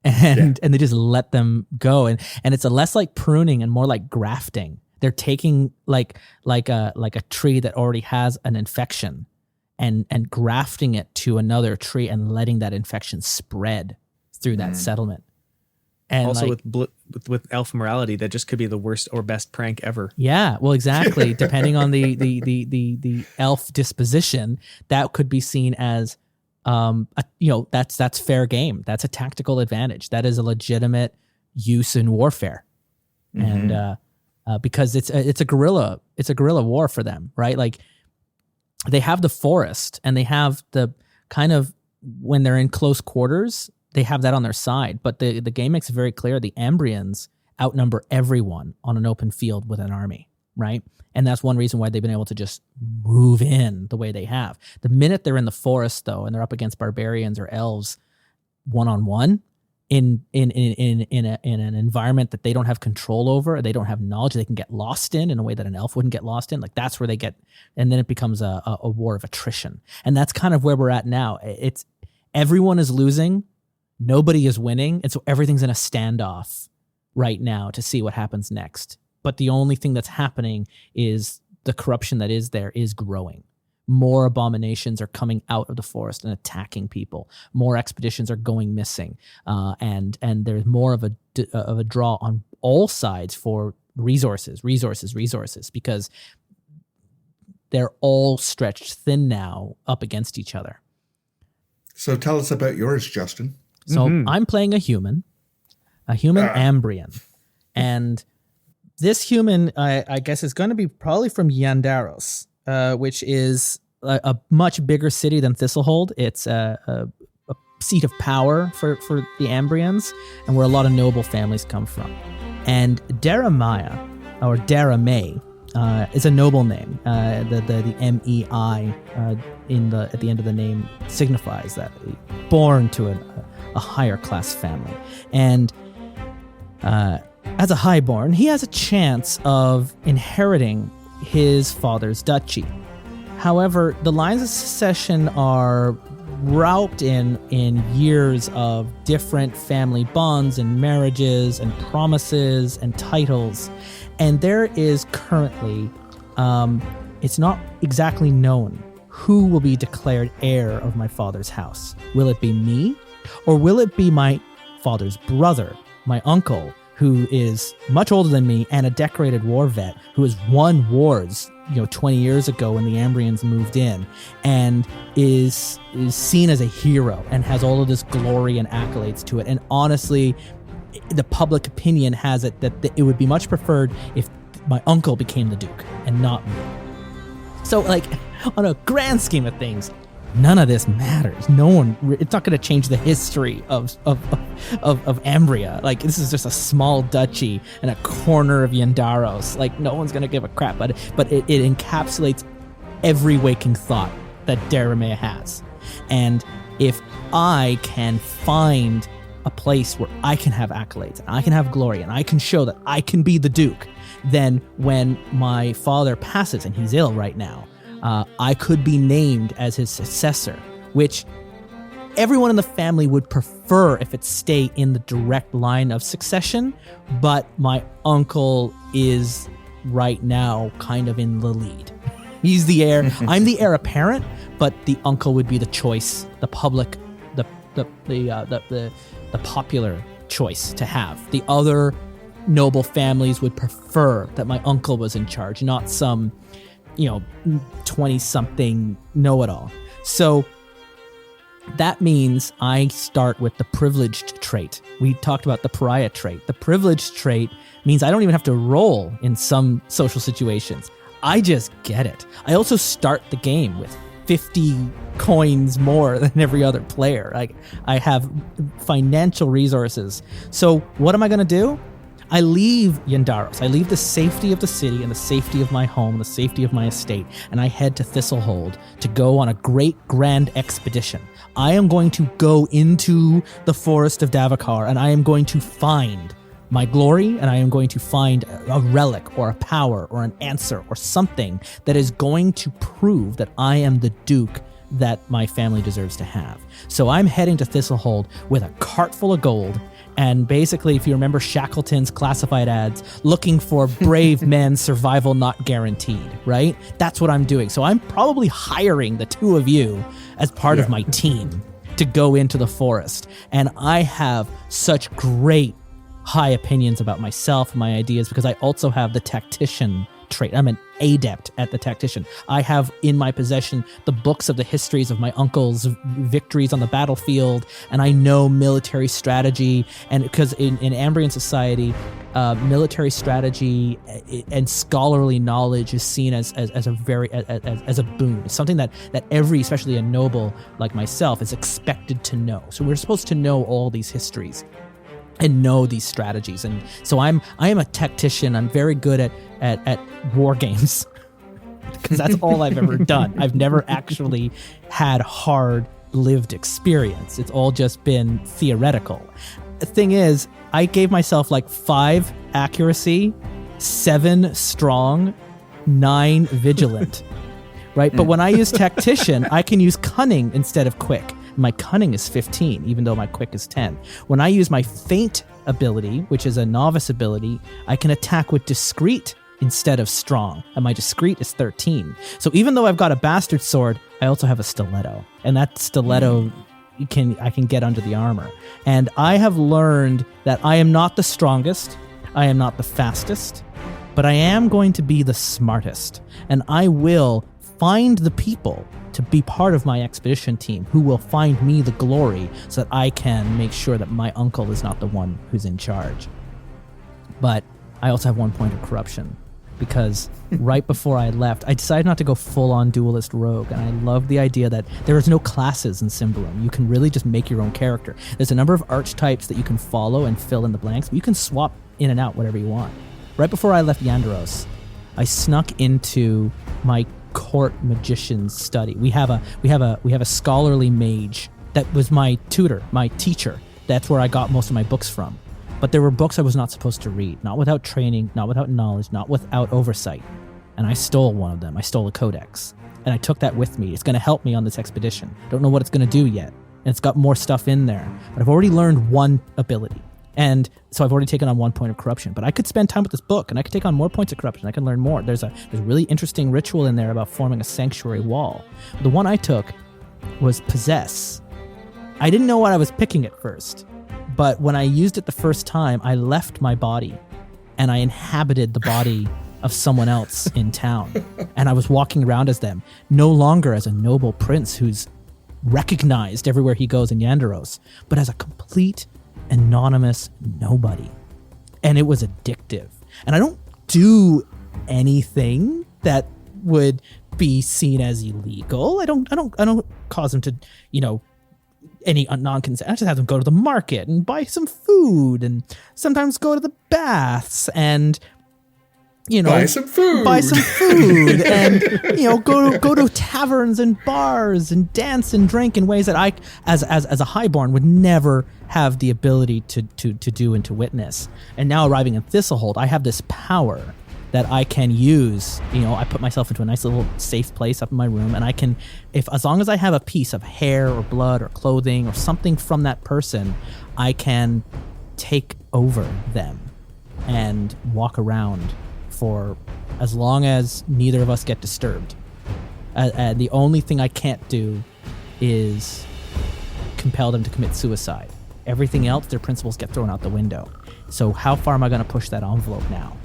And they just let them go. And it's a less like pruning and more like grafting. They're taking like a tree that already has an infection and grafting it to another tree and letting that infection spread through that settlement. And also with elf morality, that just could be the worst or best prank ever. Yeah, well, exactly. Depending on the elf disposition, that could be seen as, that's fair game. That's a tactical advantage. That is a legitimate use in warfare, and because it's a guerrilla war for them, right? Like, they have the forest and they have the kind of, when they're in close quarters, they have that on their side. But the game makes it very clear the Ambrians outnumber everyone on an open field with an army, right? And that's one reason why they've been able to just move in the way they have. The minute they're in the forest, though, and they're up against barbarians or elves one-on-one, in an environment that they don't have control over, they don't have knowledge, they can get lost in a way that an elf wouldn't get lost in. Like, that's where they get, and then it becomes a war of attrition. And that's kind of where we're at now. It's everyone is losing, nobody is winning, and so everything's in a standoff right now to see what happens next. But the only thing that's happening is the corruption that is there is growing. More abominations are coming out of the forest and attacking people. More expeditions are going missing, and there's more of a draw on all sides for resources, because they're all stretched thin now up against each other. So tell us about yours, Justin. So I'm playing a human Ambrian, and this human, I guess, is going to be probably from Yandaros. Which is a much bigger city than Thistlehold. It's a seat of power for the Ambrians, and where a lot of noble families come from. And Daramei, or Daramei, is a noble name. The MEI at the end of the name signifies that born to a higher class family. And as a highborn, he has a chance of inheriting his father's duchy. However, the lines of succession are wrapped in years of different family bonds and marriages and promises and titles. And there is currently, it's not exactly known who will be declared heir of my father's house. Will it be me? Or will it be my father's brother, my uncle, who is much older than me and a decorated war vet who has won wars, 20 years ago when the Ambrians moved in, and is seen as a hero and has all of this glory and accolades to it. And honestly, the public opinion has it that it would be much preferred if my uncle became the Duke and not me. So, like, on a grand scheme of things, none of this matters. It's not going to change the history of Ambria. Like, this is just a small duchy in a corner of Yandaros. Like, no one's going to give a crap. But it encapsulates every waking thought that Daramei has. And if I can find a place where I can have accolades and I can have glory and I can show that I can be the Duke, then when my father passes, and he's ill right now, I could be named as his successor, which everyone in the family would prefer if it stay in the direct line of succession, but my uncle is right now kind of in the lead. He's the heir. I'm the heir apparent, but the uncle would be the choice, the public, the popular choice to have. The other noble families would prefer that my uncle was in charge, not some, 20-something know-it-all. So that means I start with the privileged trait. We talked about the pariah trait. The privileged trait means I don't even have to roll in some social situations. I just get it. I also start the game with 50 coins more than every other player. I have financial resources. So what am I going to do? I leave Yandaros. I leave the safety of the city and the safety of my home, the safety of my estate, and I head to Thistlehold to go on a great grand expedition. I am going to go into the Forest of Davokar, and I am going to find my glory, and I am going to find a relic or a power or an answer or something that is going to prove that I am the Duke that my family deserves to have. So I'm heading to Thistlehold with a cart full of gold. And basically, if you remember Shackleton's classified ads, looking for brave men, survival not guaranteed, right? That's what I'm doing. So I'm probably hiring the two of you as part of my team to go into the forest. And I have such great high opinions about myself and my ideas because I also have the tactician trait. I'm an adept at the tactician. I have in my possession the books of the histories of my uncle's victories on the battlefield, and I know military strategy. And because in Ambrian society, military strategy and scholarly knowledge is seen as a boon. It's something that every, especially a noble like myself, is expected to know. So we're supposed to know all these histories and know these strategies. And so I am a tactician. I'm very good at war games because that's all I've ever done. I've never actually had hard lived experience. It's all just been theoretical. The thing is, I gave myself 5 accuracy, 7 strong, 9 vigilant, right? But when I use tactician, I can use cunning instead of quick. My cunning is 15, even though my quick is 10. When I use my feint ability, which is a novice ability, I can attack with discreet instead of strong, and my discreet is 13. So even though I've got a bastard sword, I also have a stiletto, and that stiletto I can get under the armor. And I have learned that I am not the strongest, I am not the fastest, but I am going to be the smartest, and I will find the people to be part of my expedition team who will find me the glory so that I can make sure that my uncle is not the one who's in charge. But I also have 1 point of corruption because right before I left, I decided not to go full-on duelist rogue, and I love the idea that there is no classes in Symbaroum. You can really just make your own character. There's a number of archetypes that you can follow and fill in the blanks, but you can swap in and out whatever you want. Right before I left Yandaros, I snuck into my court magician's study. We have a scholarly mage that was my tutor, my teacher. That's where I got most of my books from. But there were books I was not supposed to read, not without training, not without knowledge, not without oversight. And I stole one of them. I stole a codex. And I took that with me. It's going to help me on this expedition. Don't know what it's going to do yet. And it's got more stuff in there. But I've already learned one ability. And so I've already taken on 1 point of corruption, but I could spend time with this book and I could take on more points of corruption. I can learn more. There's a really interesting ritual in there about forming a sanctuary wall. The one I took was possess. I didn't know what I was picking at first, but when I used it the first time, I left my body and I inhabited the body of someone else in town. And I was walking around as them, no longer as a noble prince who's recognized everywhere he goes in Yandaros, but as a complete anonymous nobody. And it was addictive. And I don't do anything that would be seen as illegal. I don't cause them to, any non-consent. I just have them go to the market and buy some food and sometimes go to the baths and buy some food and go to taverns and bars and dance and drink in ways that I as a highborn would never have the ability to do and to witness. And now arriving in Thistlehold, I have this power that I can use. I put myself into a nice little safe place up in my room, and I can, as long as I have a piece of hair or blood or clothing or something from that person, I can take over them and walk around for as long as neither of us get disturbed. The only thing I can't do is compel them to commit suicide. Everything else, their principles get thrown out the window. So how far am I going to push that envelope now?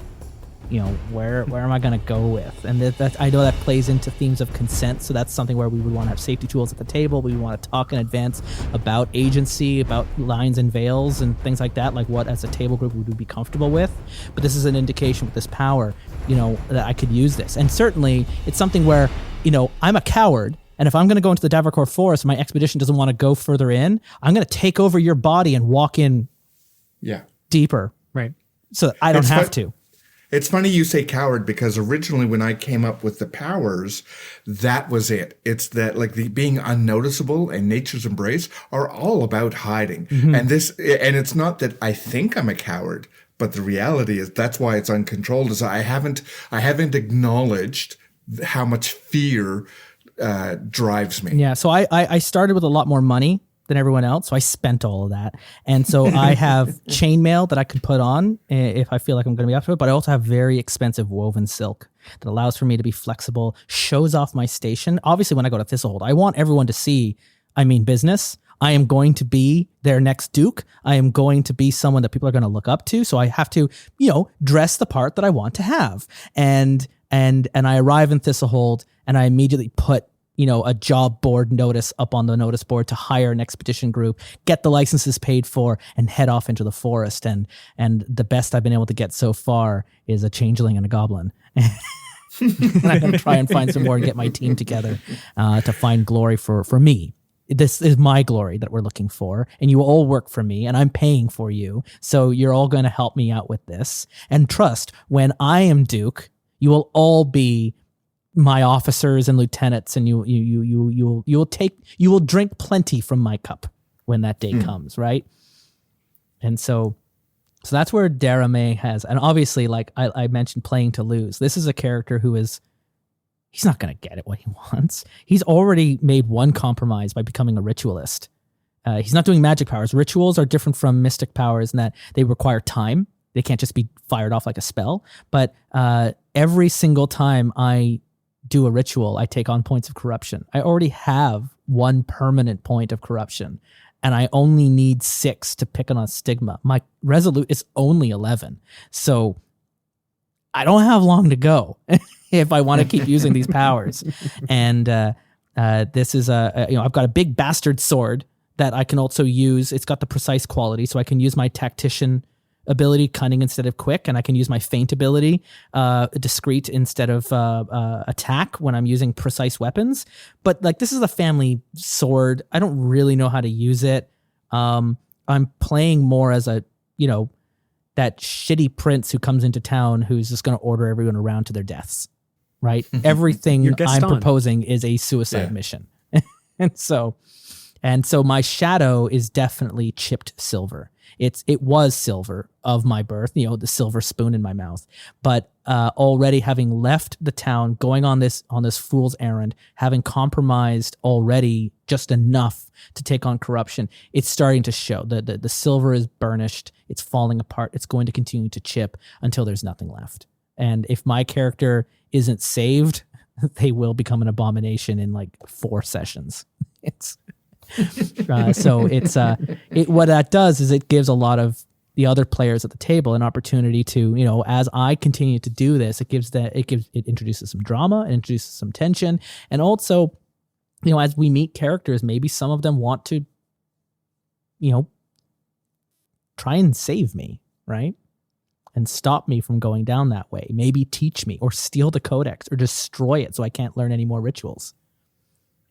Where am I going to go with? And that I know that plays into themes of consent, so that's something where we would want to have safety tools at the table. We want to talk in advance about agency, about lines and veils and things like that, like what as a table group would we be comfortable with. But this is an indication with this power, that I could use this. And certainly it's something where, I'm a coward, and if I'm going to go into the Davokar Forest and my expedition doesn't want to go further in, I'm going to take over your body and walk in deeper. Right. So I don't have to. It's funny you say coward, because originally when I came up with the powers, that was it. It's that like the being unnoticeable and nature's embrace are all about hiding. Mm-hmm. And it's not that I think I'm a coward, but the reality is that's why it's uncontrolled, is I haven't acknowledged how much fear drives me. Yeah. So I started with a lot more money than everyone else, so I spent all of that, and so I have chainmail that I could put on if I feel like I'm going to be up to it. But I also have very expensive woven silk that allows for me to be flexible, shows off my station. Obviously, when I go to Thistlehold, I want everyone to see I mean business. I am going to be their next duke. I am going to be someone that people are going to look up to. So I have to, dress the part that I want to have. And I arrive in Thistlehold, and I immediately put a job board notice up on the notice board to hire an expedition group, get the licenses paid for, and head off into the forest. And the best I've been able to get so far is a changeling and a goblin. And I'm going to try and find some more and get my team together to find glory for me. This is my glory that we're looking for, and you all work for me, and I'm paying for you. So you're all going to help me out with this. And trust, when I am Duke, you will all be my officers and lieutenants, and you will drink plenty from my cup when that day comes, right? And so that's where Daramei has, and obviously, like I mentioned, playing to lose. This is a character who he's not going to get it what he wants. He's already made one compromise by becoming a ritualist. He's not doing magic powers. Rituals are different from mystic powers in that they require time. They can't just be fired off like a spell. But every single time I do a ritual, I take on points of corruption. I already have one permanent point of corruption, and I only need 6 to pick on a stigma. My resolute is only 11. So I don't have long to go if I want to keep using these powers. And this is I've got a big bastard sword that I can also use. It's got the precise quality, so I can use my tactician ability, cunning instead of quick, and I can use my feint ability, discreet instead of attack when I'm using precise weapons. But like, this is a family sword. I don't really know how to use it. I'm playing more as a, that shitty prince who comes into town who's just going to order everyone around to their deaths, right? Everything I'm proposing is a suicide mission. And so my shadow is definitely chipped silver. It was silver of my birth, the silver spoon in my mouth. But already having left the town, going on this fool's errand, having compromised already just enough to take on corruption, it's starting to show. The silver is burnished. It's falling apart. It's going to continue to chip until there's nothing left. And if my character isn't saved, they will become an abomination in like 4 sessions. So it's what that does is it gives a lot of the other players at the table an opportunity to, as I continue to do this, it introduces some drama, it introduces some tension, and also, as we meet characters, maybe some of them want to, try and save me, right? And stop me from going down that way. Maybe teach me or steal the codex or destroy it so I can't learn any more rituals.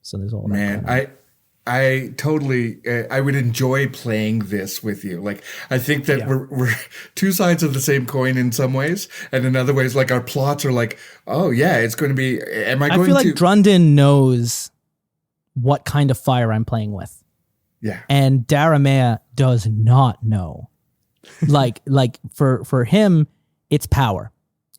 So there's all that. Man, I totally, I would enjoy playing this with you. Like, I think that we're two sides of the same coin in some ways, and in other ways, like our plots are like, oh yeah, it's going to be. I feel like Gerundin knows what kind of fire I'm playing with. Yeah, and Daramei does not know. like for him, it's power,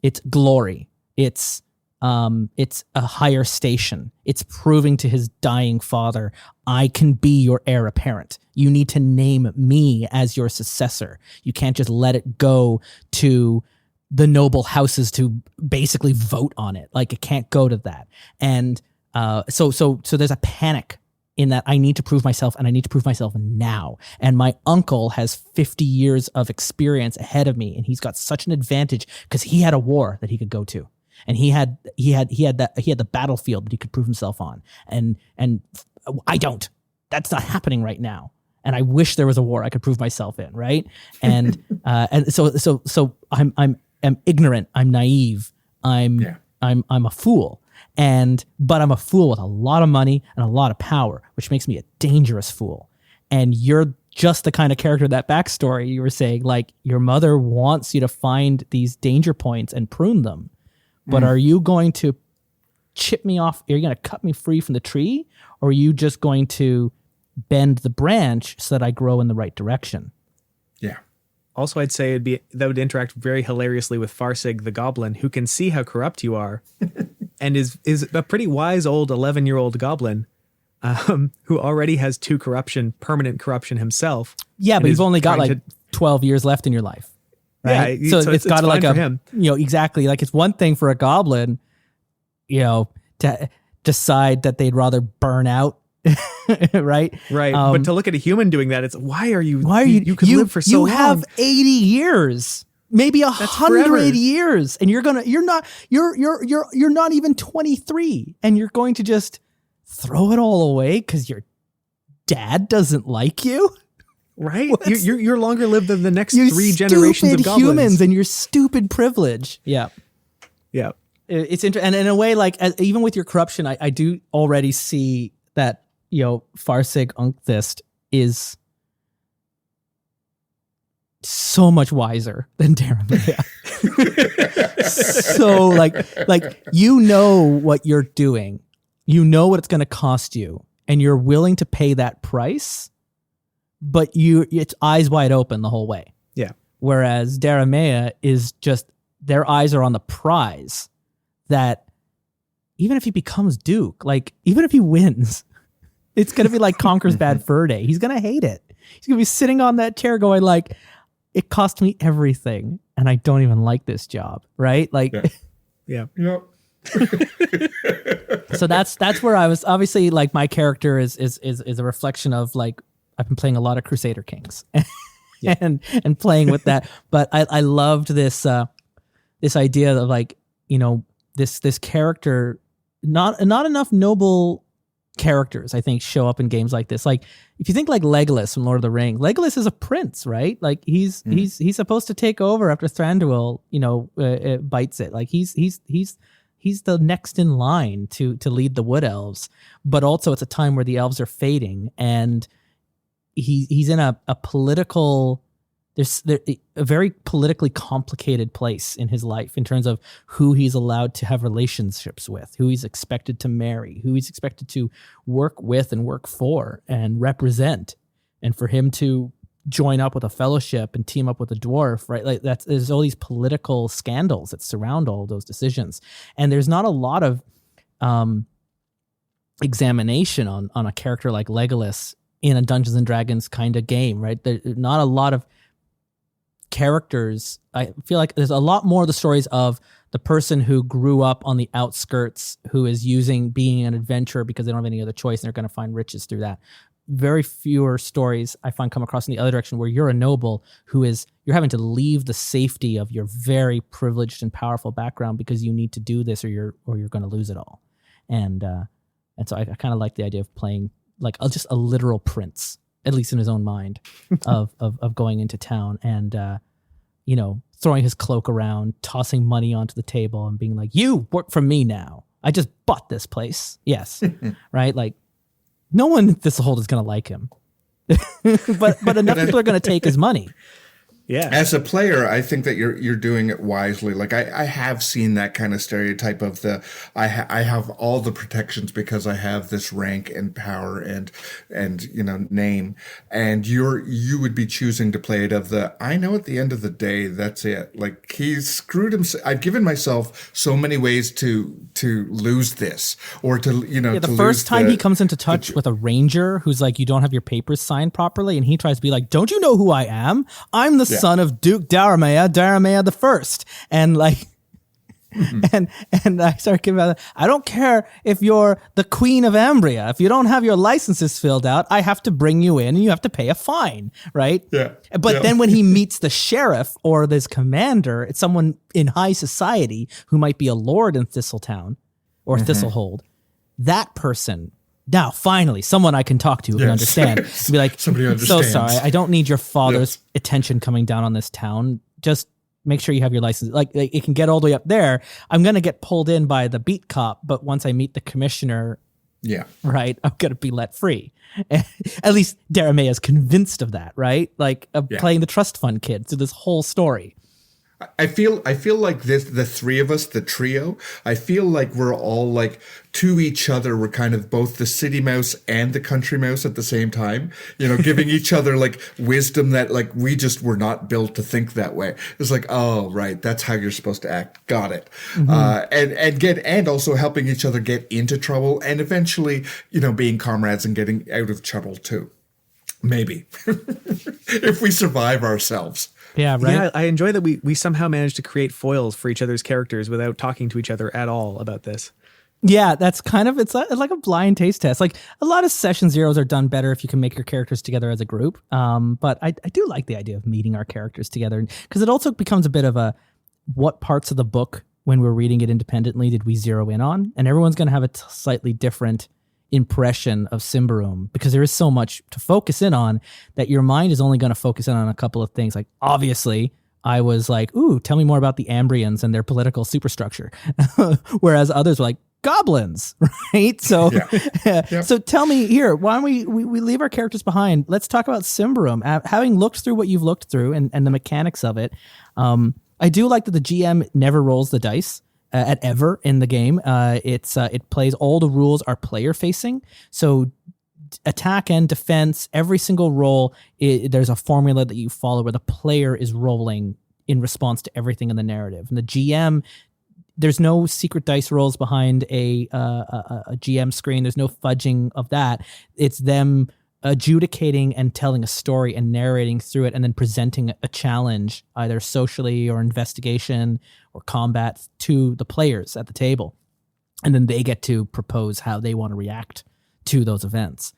it's glory, it's a higher station. It's proving to his dying father, I can be your heir apparent. You need to name me as your successor. You can't just let it go to the noble houses to basically vote on it. Like, it can't go to that. And So there's a panic in that I need to prove myself, and I need to prove myself now. And my uncle has 50 years of experience ahead of me, and he's got such an advantage because he had a war that he could go to, and he had the battlefield that he could prove himself on, and I don't. That's not happening right now. And I wish there was a war I could prove myself in, right? And so I'm ignorant, I'm naive, I'm a fool. But I'm a fool with a lot of money and a lot of power, which makes me a dangerous fool. And you're just the kind of character, that backstory you were saying, like your mother wants you to find these danger points and prune them. But are you going to chip me off? Are you going to cut me free from the tree? Or are you just going to bend the branch so that I grow in the right direction? Yeah. Also, I'd say that would interact very hilariously with Farsig the goblin, who can see how corrupt you are, and is a pretty wise old 11-year-old goblin who already has permanent corruption himself. Yeah, but you've only got like 12 years left in your life, right? Yeah, so it's got like him. Exactly. Like it's one thing for a goblin, to decide that they'd rather burn out. right. But to look at a human doing that, it's why are you could live for so long. You have 80 years, maybe 100 years, and you're not even 23, and you're going to just throw it all away because your dad doesn't like you. Right. You're longer lived than the next 3 generations of goblins. Humans and your stupid privilege. Yeah. Yeah. It's interesting. And in a way, like even with your corruption, I do already see that, Farsig Unthist is so much wiser than Daramei. So like what you're doing, what it's going to cost you, and you're willing to pay that price, but it's eyes wide open the whole way. Yeah. Whereas Daramei is just, their eyes are on the prize, that even if he becomes Duke, like even if he wins, it's going to be like Conker's Bad Fur Day. He's going to hate it. He's going to be sitting on that chair going like, it cost me everything and I don't even like this job. Right? Like, yeah. So that's where I was. Obviously, like my character is a reflection of like, I've been playing a lot of Crusader Kings and playing with that. But I loved this idea of like, this character, not enough noble characters, I think, show up in games like this. Like if you think like Legolas from Lord of the Rings, Legolas is a prince, right? Like he's supposed to take over after Thranduil, bites it. Like he's the next in line to lead the Wood Elves, but also it's a time where the elves are fading, and he's in a political. There's a very politically complicated place in his life in terms of who he's allowed to have relationships with, who he's expected to marry, who he's expected to work with and work for and represent. And for him to join up with a fellowship and team up with a dwarf, right? Like there's all these political scandals that surround all those decisions. And there's not a lot of examination on a character like Legolas in a Dungeons and Dragons kind of game, right? There's not a lot of characters. I feel like there's a lot more of the stories of the person who grew up on the outskirts, who is being an adventurer because they don't have any other choice and they're going to find riches through that. Very fewer stories I find come across in the other direction where you're a noble you're having to leave the safety of your very privileged and powerful background because you need to do this or you're going to lose it all. And so I kind of like the idea of playing like just a literal prince, at least in his own mind, of going into town and, throwing his cloak around, tossing money onto the table and being like, you work for me now. I just bought this place. Yes. Right. Like no one in this hold is going to like him, but enough people are going to take his money. Yeah. As a player, I think that you're doing it wisely. Like I have seen that kind of stereotype of I have all the protections because I have this rank and power and name, and you would be choosing to play it of I know at the end of the day that's it. Like he's screwed himself. I've given myself so many ways to lose this or to the first time he comes into touch with a ranger who's like, you don't have your papers signed properly, and he tries to be like, don't you know who I am? I'm the son of Duke Daramei the First, and like and I start giving out, I don't care if you're the Queen of Ambria. If you don't have your licenses filled out, I have to bring you in and you have to pay a fine, right? Yeah. But then when he meets the sheriff or this commander, it's someone in high society who might be a lord in Thistletown or Thistlehold. That person, now finally, someone I can talk to who can understand. Be like, somebody understands. So sorry, I don't need your father's attention coming down on this town. Just make sure you have your license. Like it can get all the way up there. I'm going to get pulled in by the beat cop, but once I meet the commissioner, right, I'm going to be let free. At least Daramei is convinced of that, right? Like playing the trust fund kid through this whole story. I feel like the three of us, the trio, I feel like we're all like to each other. We're kind of both the city mouse and the country mouse at the same time, giving each other like wisdom that like we just were not built to think that way. It's like, oh, right. That's how you're supposed to act. Got it. And also helping each other get into trouble and eventually, being comrades and getting out of trouble too. Maybe if we survive ourselves. Yeah, right. Yeah, I enjoy that we somehow managed to create foils for each other's characters without talking to each other at all about this. Yeah, that's kind of, it's like a blind taste test. Like a lot of session zeros are done better if you can make your characters together as a group. But I do like the idea of meeting our characters together because it also becomes a bit of a, what parts of the book when we're reading it independently did we zero in on? And everyone's going to have a slightly different impression of Symbaroum because there is so much to focus in on that your mind is only going to focus in on a couple of things. Like obviously I was like, ooh, tell me more about the Ambrians and their political superstructure. Whereas others were like goblins, right? So, so tell me here, why don't we leave our characters behind? Let's talk about Symbaroum. Having looked through what you've looked through and the mechanics of it, I do like that the GM never rolls the dice. At ever in the game. It plays, all the rules are player facing. So attack and defense, every single roll, there's a formula that you follow where the player is rolling in response to everything in the narrative. And the GM, there's no secret dice rolls behind a GM screen. There's no fudging of that. It's them adjudicating and telling a story and narrating through it and then presenting a challenge, either socially or investigation or combat, to the players at the table. And then they get to propose how they want to react to those events,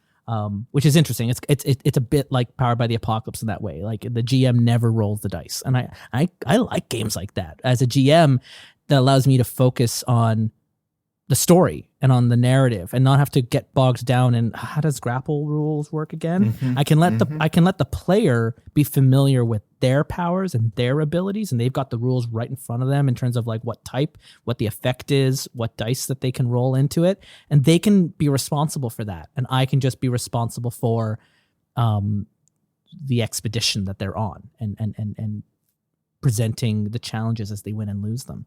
which is interesting. It's a bit like Powered by the Apocalypse in that way. Like the GM never rolls the dice. And I like games like that. As a GM, that allows me to focus on the story and on the narrative and not have to get bogged down in how does grapple rules work again. I can let the player be familiar with their powers and their abilities, and they've got the rules right in front of them in terms of like what type, what the effect is, what dice that they can roll into it, and they can be responsible for that, and I can just be responsible for the expedition that they're on and presenting the challenges as they win and lose them.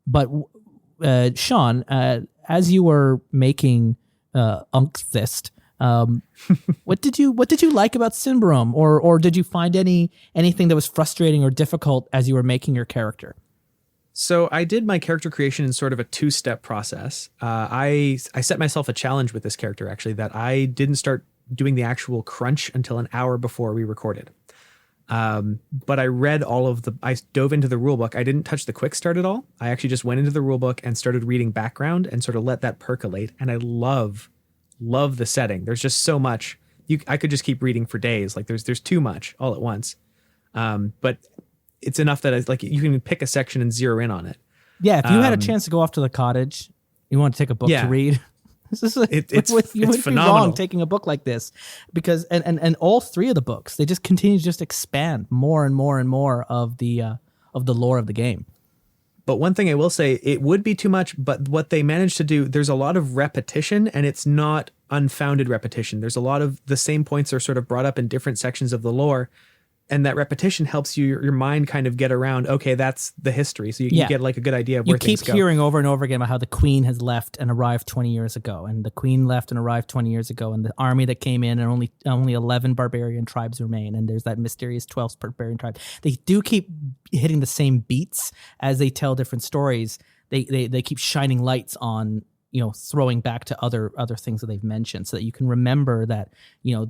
But Sean, as you were making Unthist, what did you like about Symbaroum, or did you find anything that was frustrating or difficult as you were making your character? So I did my character creation in sort of a two-step process. I set myself a challenge with this character, actually, that I didn't start doing the actual crunch until an hour before we recorded. But I read I dove into the rulebook. I didn't touch the quick start at all. I actually just went into the rulebook and started reading background and sort of let that percolate. And I love the setting. There's just so much. I could just keep reading for days. Like there's too much all at once. But it's enough that you can pick a section and zero in on it. Yeah. If you had a chance to go off to the cottage, you want to take a book to read. You wouldn't be wrong taking a book like this, because and all three of the books, they just continue to just expand more and more and more of the lore of the game. But one thing I will say, it would be too much, but what they managed to do, there's a lot of repetition, and it's not unfounded repetition. There's a lot of the same points are sort of brought up in different sections of the lore. And that repetition helps your mind kind of get around, okay, that's the history. So you get like a good idea of where things go. You keep hearing over and over again about how the queen has left and arrived 20 years ago, and the queen left and arrived 20 years ago, and the army that came in, and only 11 barbarian tribes remain, and there's that mysterious 12th barbarian tribe. They do keep hitting the same beats as they tell different stories. They keep shining lights on throwing back to other things that they've mentioned, so that you can remember that,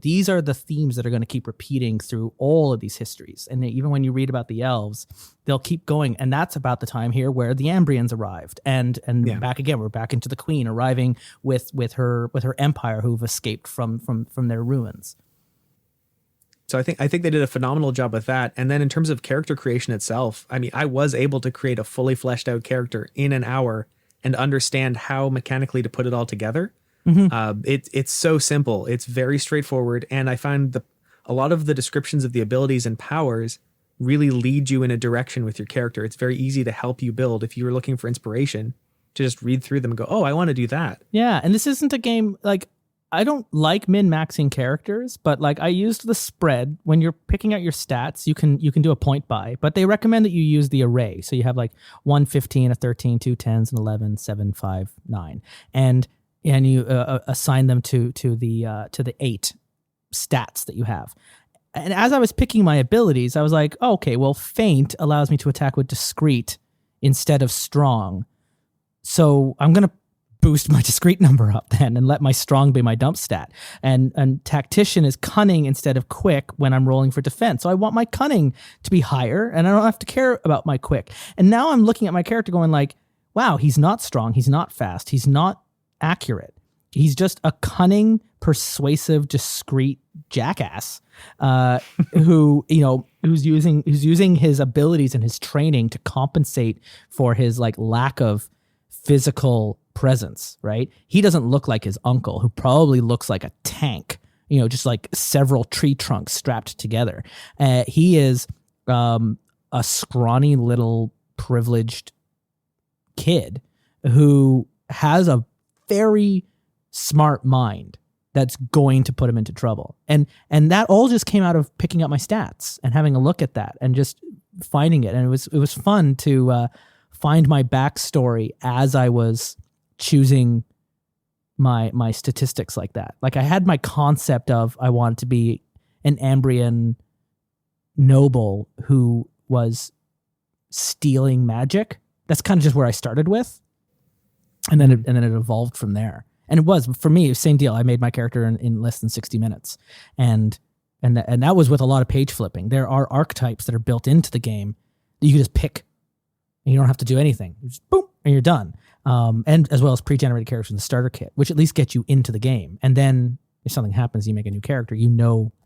these are the themes that are going to keep repeating through all of these histories. And even when you read about the elves, they'll keep going. And that's about the time here where the Ambrians arrived. And back again, we're back into the queen arriving with her empire, who've escaped from their ruins. So I think they did a phenomenal job with that. And then in terms of character creation itself, I mean, I was able to create a fully fleshed out character in an hour and understand how mechanically to put it all together. Mm-hmm. It's so simple. It's very straightforward. And I find a lot of the descriptions of the abilities and powers really lead you in a direction with your character. It's very easy to help you build. If you were looking for inspiration, to just read through them and go, oh, I want to do that. Yeah. And this isn't a game like, I don't like min-maxing characters, but like I used the spread. When you're picking out your stats, you can do a point buy, but they recommend that you use the array. So you have like 1, 15, a 13, 2 10s, an 11, 7, 5, 9, and you assign them to the 8 stats that you have. And as I was picking my abilities, I was like, oh, okay, well, feint allows me to attack with discreet instead of strong. So I'm going to boost my discrete number up then and let my strong be my dump stat. And tactician is cunning instead of quick when I'm rolling for defense. So I want my cunning to be higher, and I don't have to care about my quick. And now I'm looking at my character going like, wow, he's not strong, he's not fast, he's not accurate. He's just a cunning, persuasive, discreet jackass who's using his abilities and his training to compensate for his like lack of physical presence, right? He doesn't look like his uncle, who probably looks like a tank, just like several tree trunks strapped together. He is a scrawny little privileged kid who has a very smart mind that's going to put him into trouble. And that all just came out of picking up my stats and having a look at that and just finding it. And it was fun to find my backstory as I was choosing my statistics like that. Like I had my concept of I wanted to be an Ambrian noble who was stealing magic. That's kind of just where I started with. And then it evolved from there. And it was, for me, same deal. I made my character in less than 60 minutes. And that was with a lot of page flipping. There are archetypes that are built into the game that you can just pick. And you don't have to do anything. You just boom, and you're done. And as well as pre-generated characters in the starter kit, which at least get you into the game. And then if something happens, you make a new character,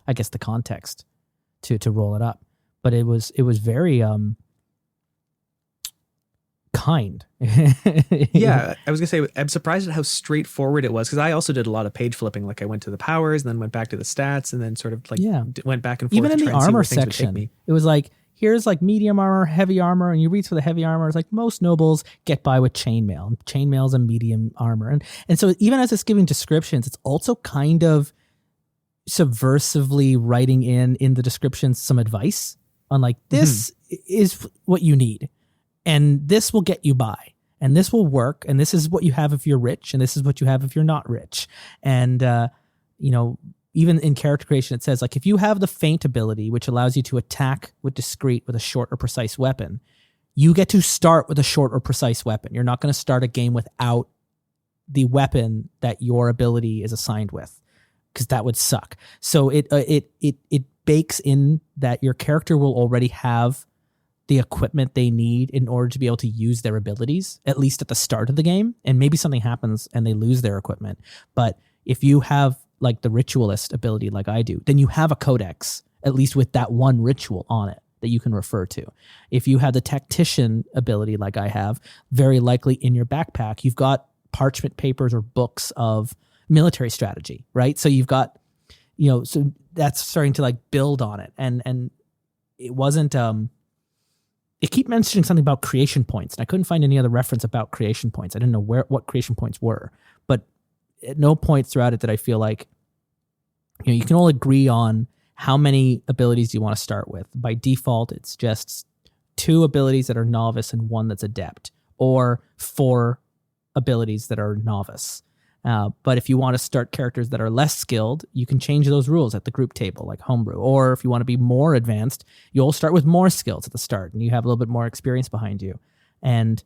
I guess, the context to roll it up. But it was very kind. Yeah, I was gonna say I'm surprised at how straightforward it was, because I also did a lot of page flipping. Like I went to the powers, and then went back to the stats, and then sort of like went back and forth. Even in the armor section, it was like, here's like medium armor, heavy armor, and you read through the heavy armor. It's like most nobles get by with chainmail, and chainmail is a medium armor, and so even as it's giving descriptions, it's also kind of subversively writing in the descriptions some advice on like, this is what you need, and this will get you by, and this will work, and this is what you have if you're rich, and this is what you have if you're not rich, and even in character creation, it says, like, if you have the feint ability, which allows you to attack with discreet with a short or precise weapon, you get to start with a short or precise weapon. You're not going to start a game without the weapon that your ability is assigned with, because that would suck. So it bakes in that your character will already have the equipment they need in order to be able to use their abilities, at least at the start of the game. And maybe something happens and they lose their equipment. But if you have like the ritualist ability like I do, then you have a codex, at least with that one ritual on it that you can refer to. If you have the tactician ability like I have, very likely in your backpack, you've got parchment papers or books of military strategy, right? So you've got, so that's starting to like build on it. And it wasn't, it keep mentioning something about creation points, and I couldn't find any other reference about creation points. I didn't know what creation points were, but at no point throughout it did I feel like, you can all agree on how many abilities you want to start with. By default, it's just 2 abilities that are novice and 1 that's adept, or 4 abilities that are novice. But if you want to start characters that are less skilled, you can change those rules at the group table, like homebrew. Or if you want to be more advanced, you'll start with more skills at the start, and you have a little bit more experience behind you. And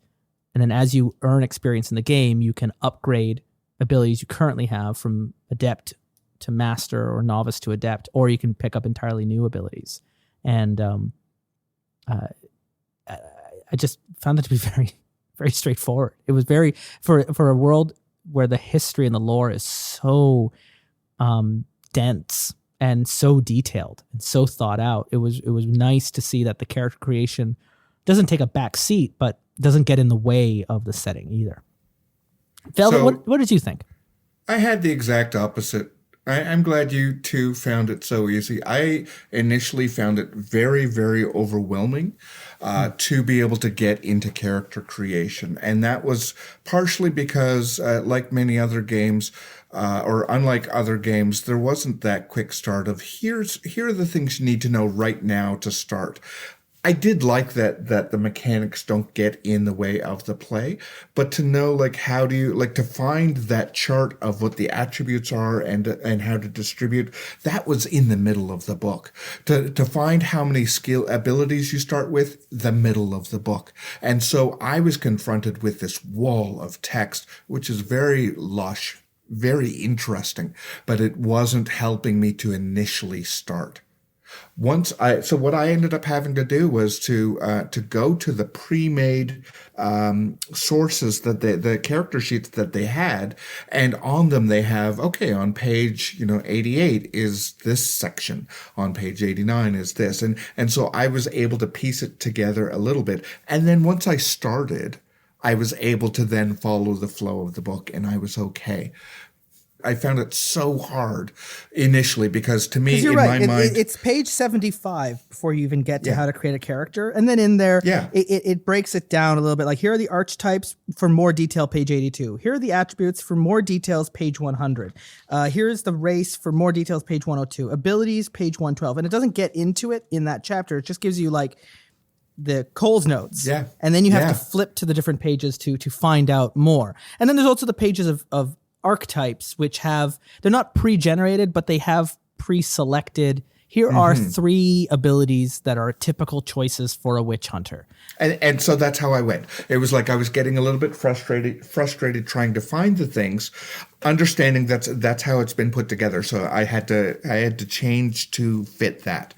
And then as you earn experience in the game, you can upgrade abilities you currently have from adept to master or novice to adept, or you can pick up entirely new abilities. And I just found it to be very, very straightforward. It was very, for a world where the history and the lore is so dense and so detailed and so thought out. It was nice to see that the character creation doesn't take a back seat, but doesn't get in the way of the setting either. Velvet, So- what did you think? I had the exact opposite. I'm glad you two found it so easy. I initially found it very, very overwhelming to be able to get into character creation. And that was partially because, like many other games, or unlike other games, there wasn't that quick start of here are the things you need to know right now to start. I did like that the mechanics don't get in the way of the play, but to know like how do you like to find that chart of what the attributes are and how to distribute, that was in the middle of the book. To find how many skill abilities you start with, the middle of the book. And so I was confronted with this wall of text, which is very lush, very interesting, but it wasn't helping me to initially start. So what I ended up having to do was to go to the pre-made sources that the character sheets that they had, and on them they have, okay, on page 88 is this section, on page 89 is this, and so I was able to piece it together a little bit, and then once I started, I was able to then follow the flow of the book, and I was okay. I found it so hard initially because to me, you're in right. my mind, It's page 75 before you even get to how to create a character. And then in there, it breaks it down a little bit. Like here are the archetypes for more detail, page 82. Here are the attributes for more details, page 100. Here's the race for more details, page 102. Abilities, page 112. And it doesn't get into it in that chapter. It just gives you like the Cole's notes. Yeah. And then you have to flip to the different pages to find out more. And then there's also the pages of archetypes, which they're not pre-generated, but they have pre-selected. Here are 3 abilities that are typical choices for a witch hunter. and so that's how I went. It was like I was getting a little bit frustrated trying to find the things, understanding that's how it's been put together. So I had to change to fit that.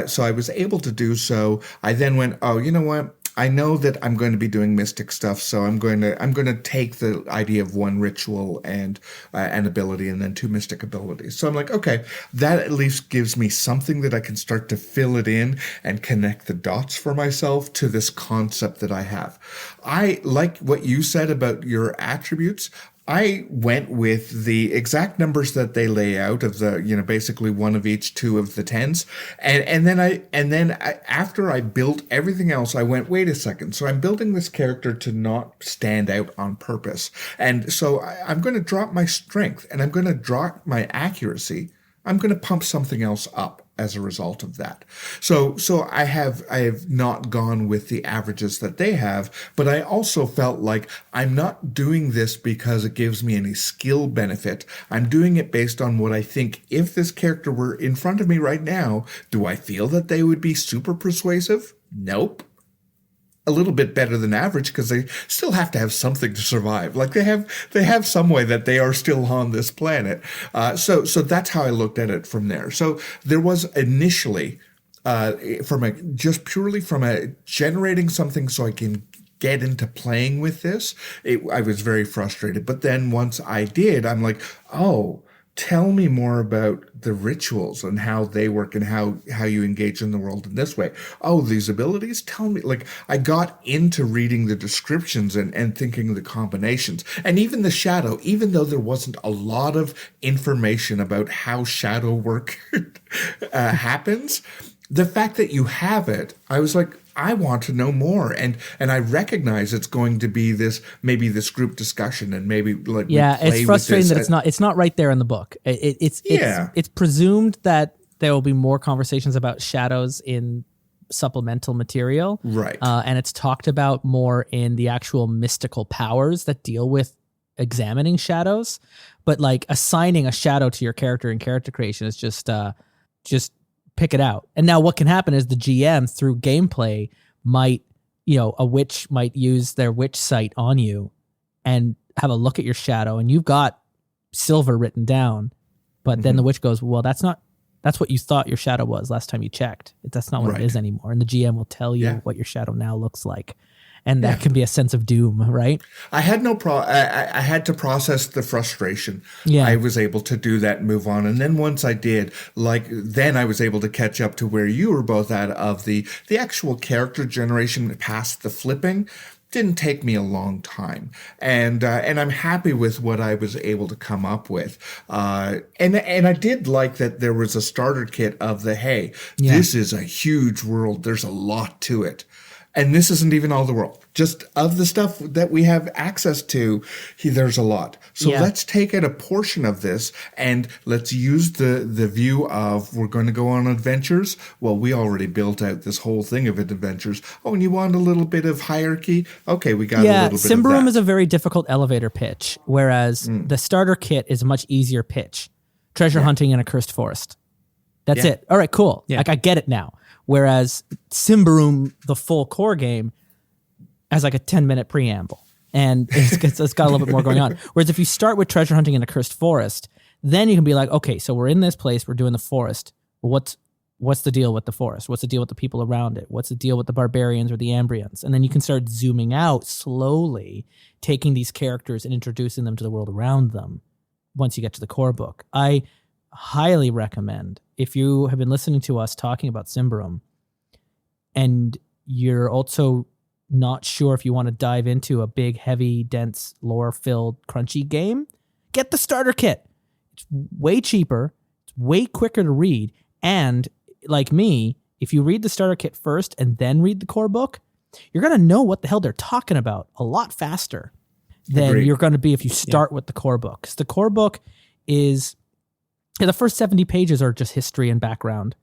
So I was able to do so. I then went, oh, you know what? I know that I'm going to be doing mystic stuff, so I'm going to take the idea of 1 ritual and an ability, and then 2 mystic abilities. So I'm like, okay, that at least gives me something that I can start to fill it in and connect the dots for myself to this concept that I have. I like what you said about your attributes. I went with the exact numbers that they lay out of the, basically 1 of each, 2 of the 10s. And then after I built everything else, I went, wait a second. So I'm building this character to not stand out on purpose. And so I'm going to drop my strength and I'm going to drop my accuracy. I'm going to pump something else up as a result of that. So I have not gone with the averages that they have, but I also felt like I'm not doing this because it gives me any skill benefit. I'm doing it based on what I think. If this character were in front of me right now, do I feel that they would be super persuasive? Nope. A little bit better than average because they still have to have something to survive. Like they have some way that they are still on this planet. So that's how I looked at it from there. So there was initially just purely from a generating something so I can get into playing with this. I was very frustrated. But then once I did, I'm like, oh, tell me more about the rituals and how they work and how you engage in the world in this way. Oh, these abilities? Tell me. Like, I got into reading the descriptions and thinking the combinations. And even the shadow, even though there wasn't a lot of information about how shadow work happens, the fact that you have it, I was like, I want to know more, and I recognize it's going to be this group discussion, and maybe like it's frustrating that it's not right there in the book. It's presumed that there will be more conversations about shadows in supplemental material, right? And it's talked about more in the actual mystical powers that deal with examining shadows. But like assigning a shadow to your character in character creation is just pick it out. And now what can happen is the GM through gameplay might a witch might use their witch sight on you and have a look at your shadow, and you've got silver written down, but then the witch goes, well, that's what you thought your shadow was last time you checked. That's not what it is anymore. And the GM will tell you what your shadow now looks like. And that can be a sense of doom, right? I had I had to process the frustration. Yeah. I was able to do that and move on. And then once I did, then I was able to catch up to where you were both at of the actual character generation past the flipping. Didn't take me a long time, and I'm happy with what I was able to come up with. And I did like that there was a starter kit of this is a huge world. There's a lot to it. And this isn't even all the world. Just of the stuff that we have access to, there's a lot. So let's take out a portion of this and let's use the view of we're going to go on adventures. Well, we already built out this whole thing of adventures. Oh, and you want a little bit of hierarchy? Okay, we got a little bit of that. Symbaroum is a very difficult elevator pitch, whereas the starter kit is a much easier pitch. Treasure hunting in a cursed forest. That's it. All right, cool. Yeah. Like I get it now. Whereas Symbaroum, the full core game, has like a 10-minute preamble. And it's got a little bit more going on. Whereas if you start with treasure hunting in a cursed forest, then you can be like, okay, so we're in this place, we're doing the forest. What's the deal with the forest? What's the deal with the people around it? What's the deal with the barbarians or the Ambrians? And then you can start zooming out slowly, taking these characters and introducing them to the world around them once you get to the core book. I highly recommend, if you have been listening to us talking about Symbaroum and you're also not sure if you want to dive into a big, heavy, dense, lore-filled, crunchy game, get the starter kit. It's way cheaper. It's way quicker to read. And like me, if you read the starter kit first and then read the core book, you're going to know what the hell they're talking about a lot faster than you're going to be if you start with the core book. 'Cause the core book is... the first 70 pages are just history and background.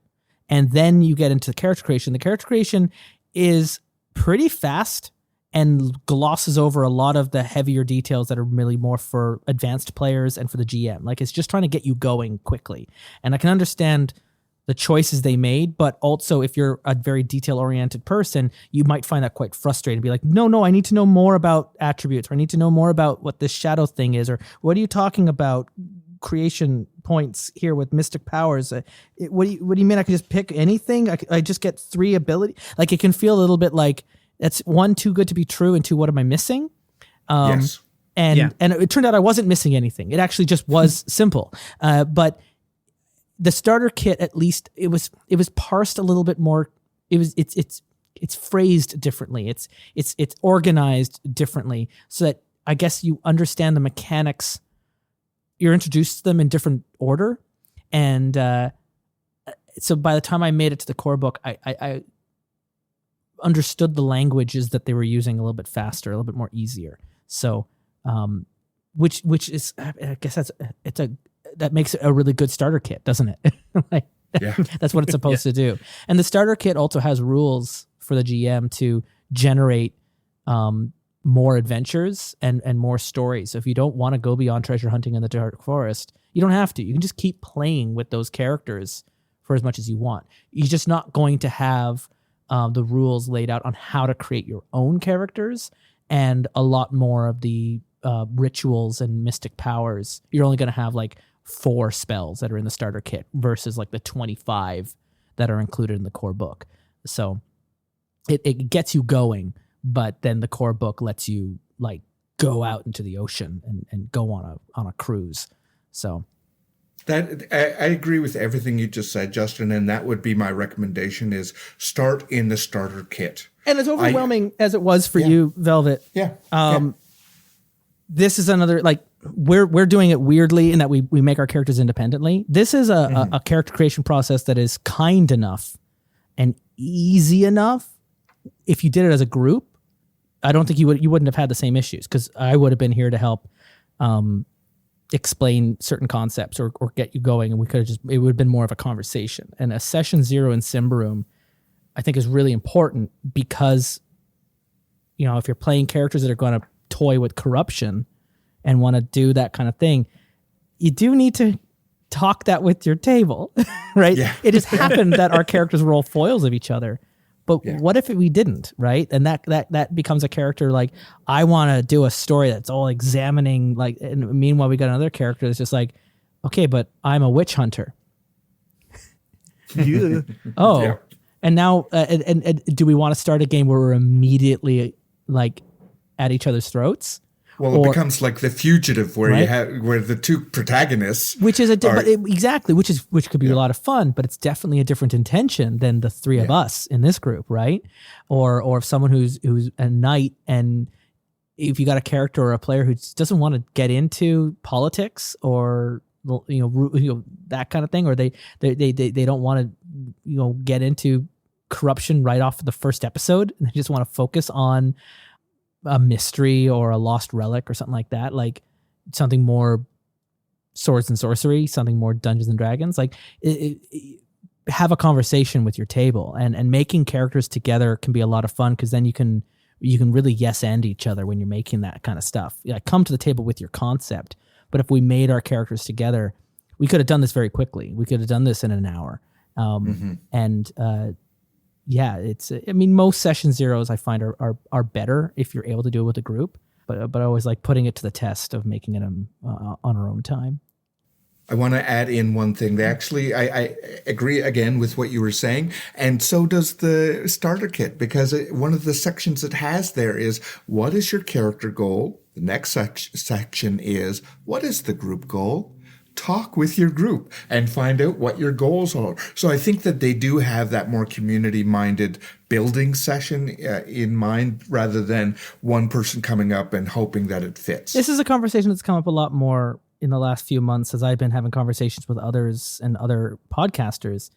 And then you get into the character creation. The character creation is pretty fast and glosses over a lot of the heavier details that are really more for advanced players and for the GM. Like, it's just trying to get you going quickly. And I can understand the choices they made, but also if you're a very detail-oriented person, you might find that quite frustrating. Be like, no, I need to know more about attributes, or I need to know more about what this shadow thing is, or what are you talking about? Creation points here with mystic powers. What do you mean I can just pick anything? I just get 3 ability. Like, it can feel a little bit like that's 1, too good to be true, and 2, what am I missing? Yes. And it turned out I wasn't missing anything. It actually just was simple. But the starter kit, at least it was parsed a little bit more. It's phrased differently. It's organized differently, so that I guess you understand the mechanics. You're introduced to them in different order. And so by the time I made it to the core book, I understood the languages that they were using a little bit faster, a little bit more easier. So, which is, I guess that makes it a really good starter kit, doesn't it? That's what it's supposed to do. And the starter kit also has rules for the GM to generate more adventures and more stories. So if you don't want to go beyond treasure hunting in the Dark Forest, you don't have to. You can just keep playing with those characters for as much as you want. You're just not going to have the rules laid out on how to create your own characters, and a lot more of the rituals and mystic powers. You're only going to have like 4 spells that are in the starter kit versus like the 25 that are included in the core book. So it gets you going. But then the core book lets you like go out into the ocean and go on a cruise. So that I agree with everything you just said, Justin, and that would be my recommendation: is start in the starter kit. And as overwhelming as it was for you, Velvet. This is another, like, we're doing it weirdly in that we make our characters independently. This is a character creation process that is kind enough and easy enough. If you did it as a group, I don't think you wouldn't have had the same issues, because I would have been here to help explain certain concepts or get you going, and it would have been more of a conversation. And a session 0 in Symbaroum, I think, is really important, because if you're playing characters that are going to toy with corruption and want to do that kind of thing, you do need to talk that with your table, right? Yeah. It has happened that our characters roll foils of each other, But what if we didn't, right? And that becomes a character like, I want to do a story that's all examining, like, and meanwhile we got another character that's just like, okay, but I'm a witch hunter. Yeah. Oh, Yeah. and now, and do we want to start a game where we're immediately like at each other's throats? Well, it becomes like The Fugitive, where you have where the two protagonists, which is which could be a lot of fun, but it's definitely a different intention than the three of us in this group, right? Or if someone who's a knight, and if you got a character or a player who doesn't want to get into politics or that kind of thing, or they don't want to get into corruption right off the first episode, and they just want to focus on a mystery or a lost relic or something like that, like something more swords and sorcery, something more Dungeons and Dragons, like have a conversation with your table, and making characters together can be a lot of fun, because then you can really yes and each other when you're making that kind of stuff. Come to the table with your concept. But if we made our characters together, we could have done this very quickly. We could have done this in an hour. It's, I mean, most session zeros I find are better if you're able to do it with a group, but I always like putting it to the test of making it on our own time. I want to add in one thing. I agree again with what you were saying, and so does the starter kit, because one of the sections it has there is, what is your character goal? The next section is, what is the group goal? Talk with your group and find out what your goals are. So I think that they do have that more community-minded building session in mind, rather than one person coming up and hoping that it fits. This is a conversation that's come up a lot more in the last few months as I've been having conversations with others and other podcasters.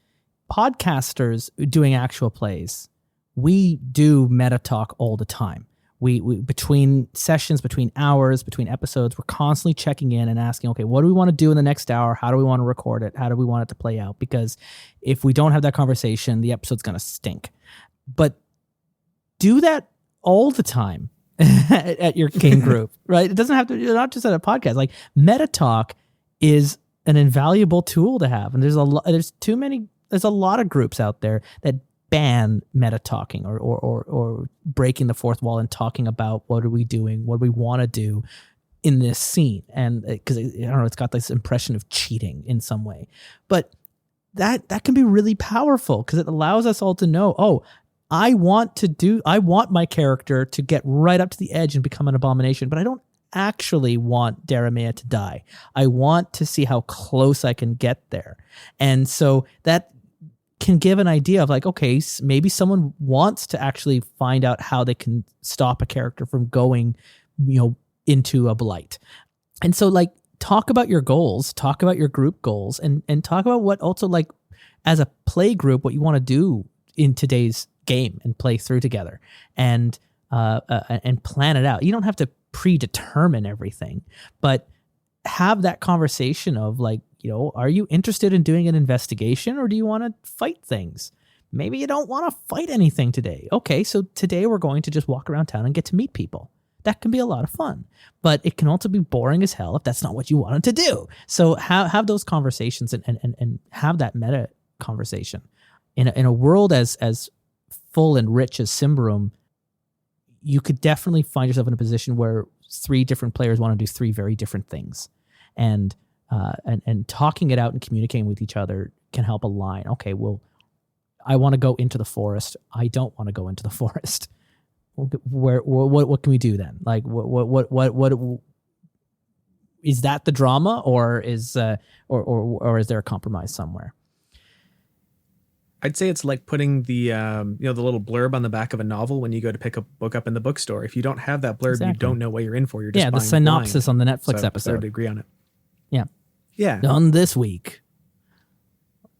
Podcasters doing actual plays, we do meta talk all the time. We between sessions, between hours, between episodes, we're constantly checking in and asking, okay, what do we want to do in the next hour? How do we want to record it? How do we want it to play out? Because if we don't have that conversation, the episode's going to stink. But do that all the time at your game group, right? It doesn't have to, not just at a podcast. Like, meta talk is an invaluable tool to have. And there's a lot of groups out there that ban meta talking or breaking the fourth wall and talking about what are we doing, what do we want to do in this scene, and because I don't know, it's got this impression of cheating in some way, but that can be really powerful because it allows us all to know, oh, I want my character to get right up to the edge and become an abomination, but I don't actually want Daramei to die. I want to see how close I can get there, and so that can give an idea of like, okay, maybe someone wants to actually find out how they can stop a character from going, into a blight. And so like, talk about your goals, talk about your group goals, and talk about what also, like, as a play group, what you want to do in today's game and play through together, and plan it out. You don't have to predetermine everything, but have that conversation of like, are you interested in doing an investigation, or do you want to fight things? Maybe you don't want to fight anything today. Okay, so today we're going to just walk around town and get to meet people. That can be a lot of fun, but it can also be boring as hell if that's not what you wanted to do. So have those conversations and have that meta conversation. In a world as full and rich as Symbaroum, you could definitely find yourself in a position where three different players want to do three very different things, and talking it out and communicating with each other can help align. Okay, well, I want to go into the forest. I don't want to go into the forest. What can we do then? Like, what is that the drama, or is or is there a compromise somewhere? I'd say it's like putting the the little blurb on the back of a novel when you go to pick a book up in the bookstore. If you don't have that blurb, You don't know what you're in for. You're just the synopsis blind. on the Netflix episode. I would agree on it. Yeah. On this week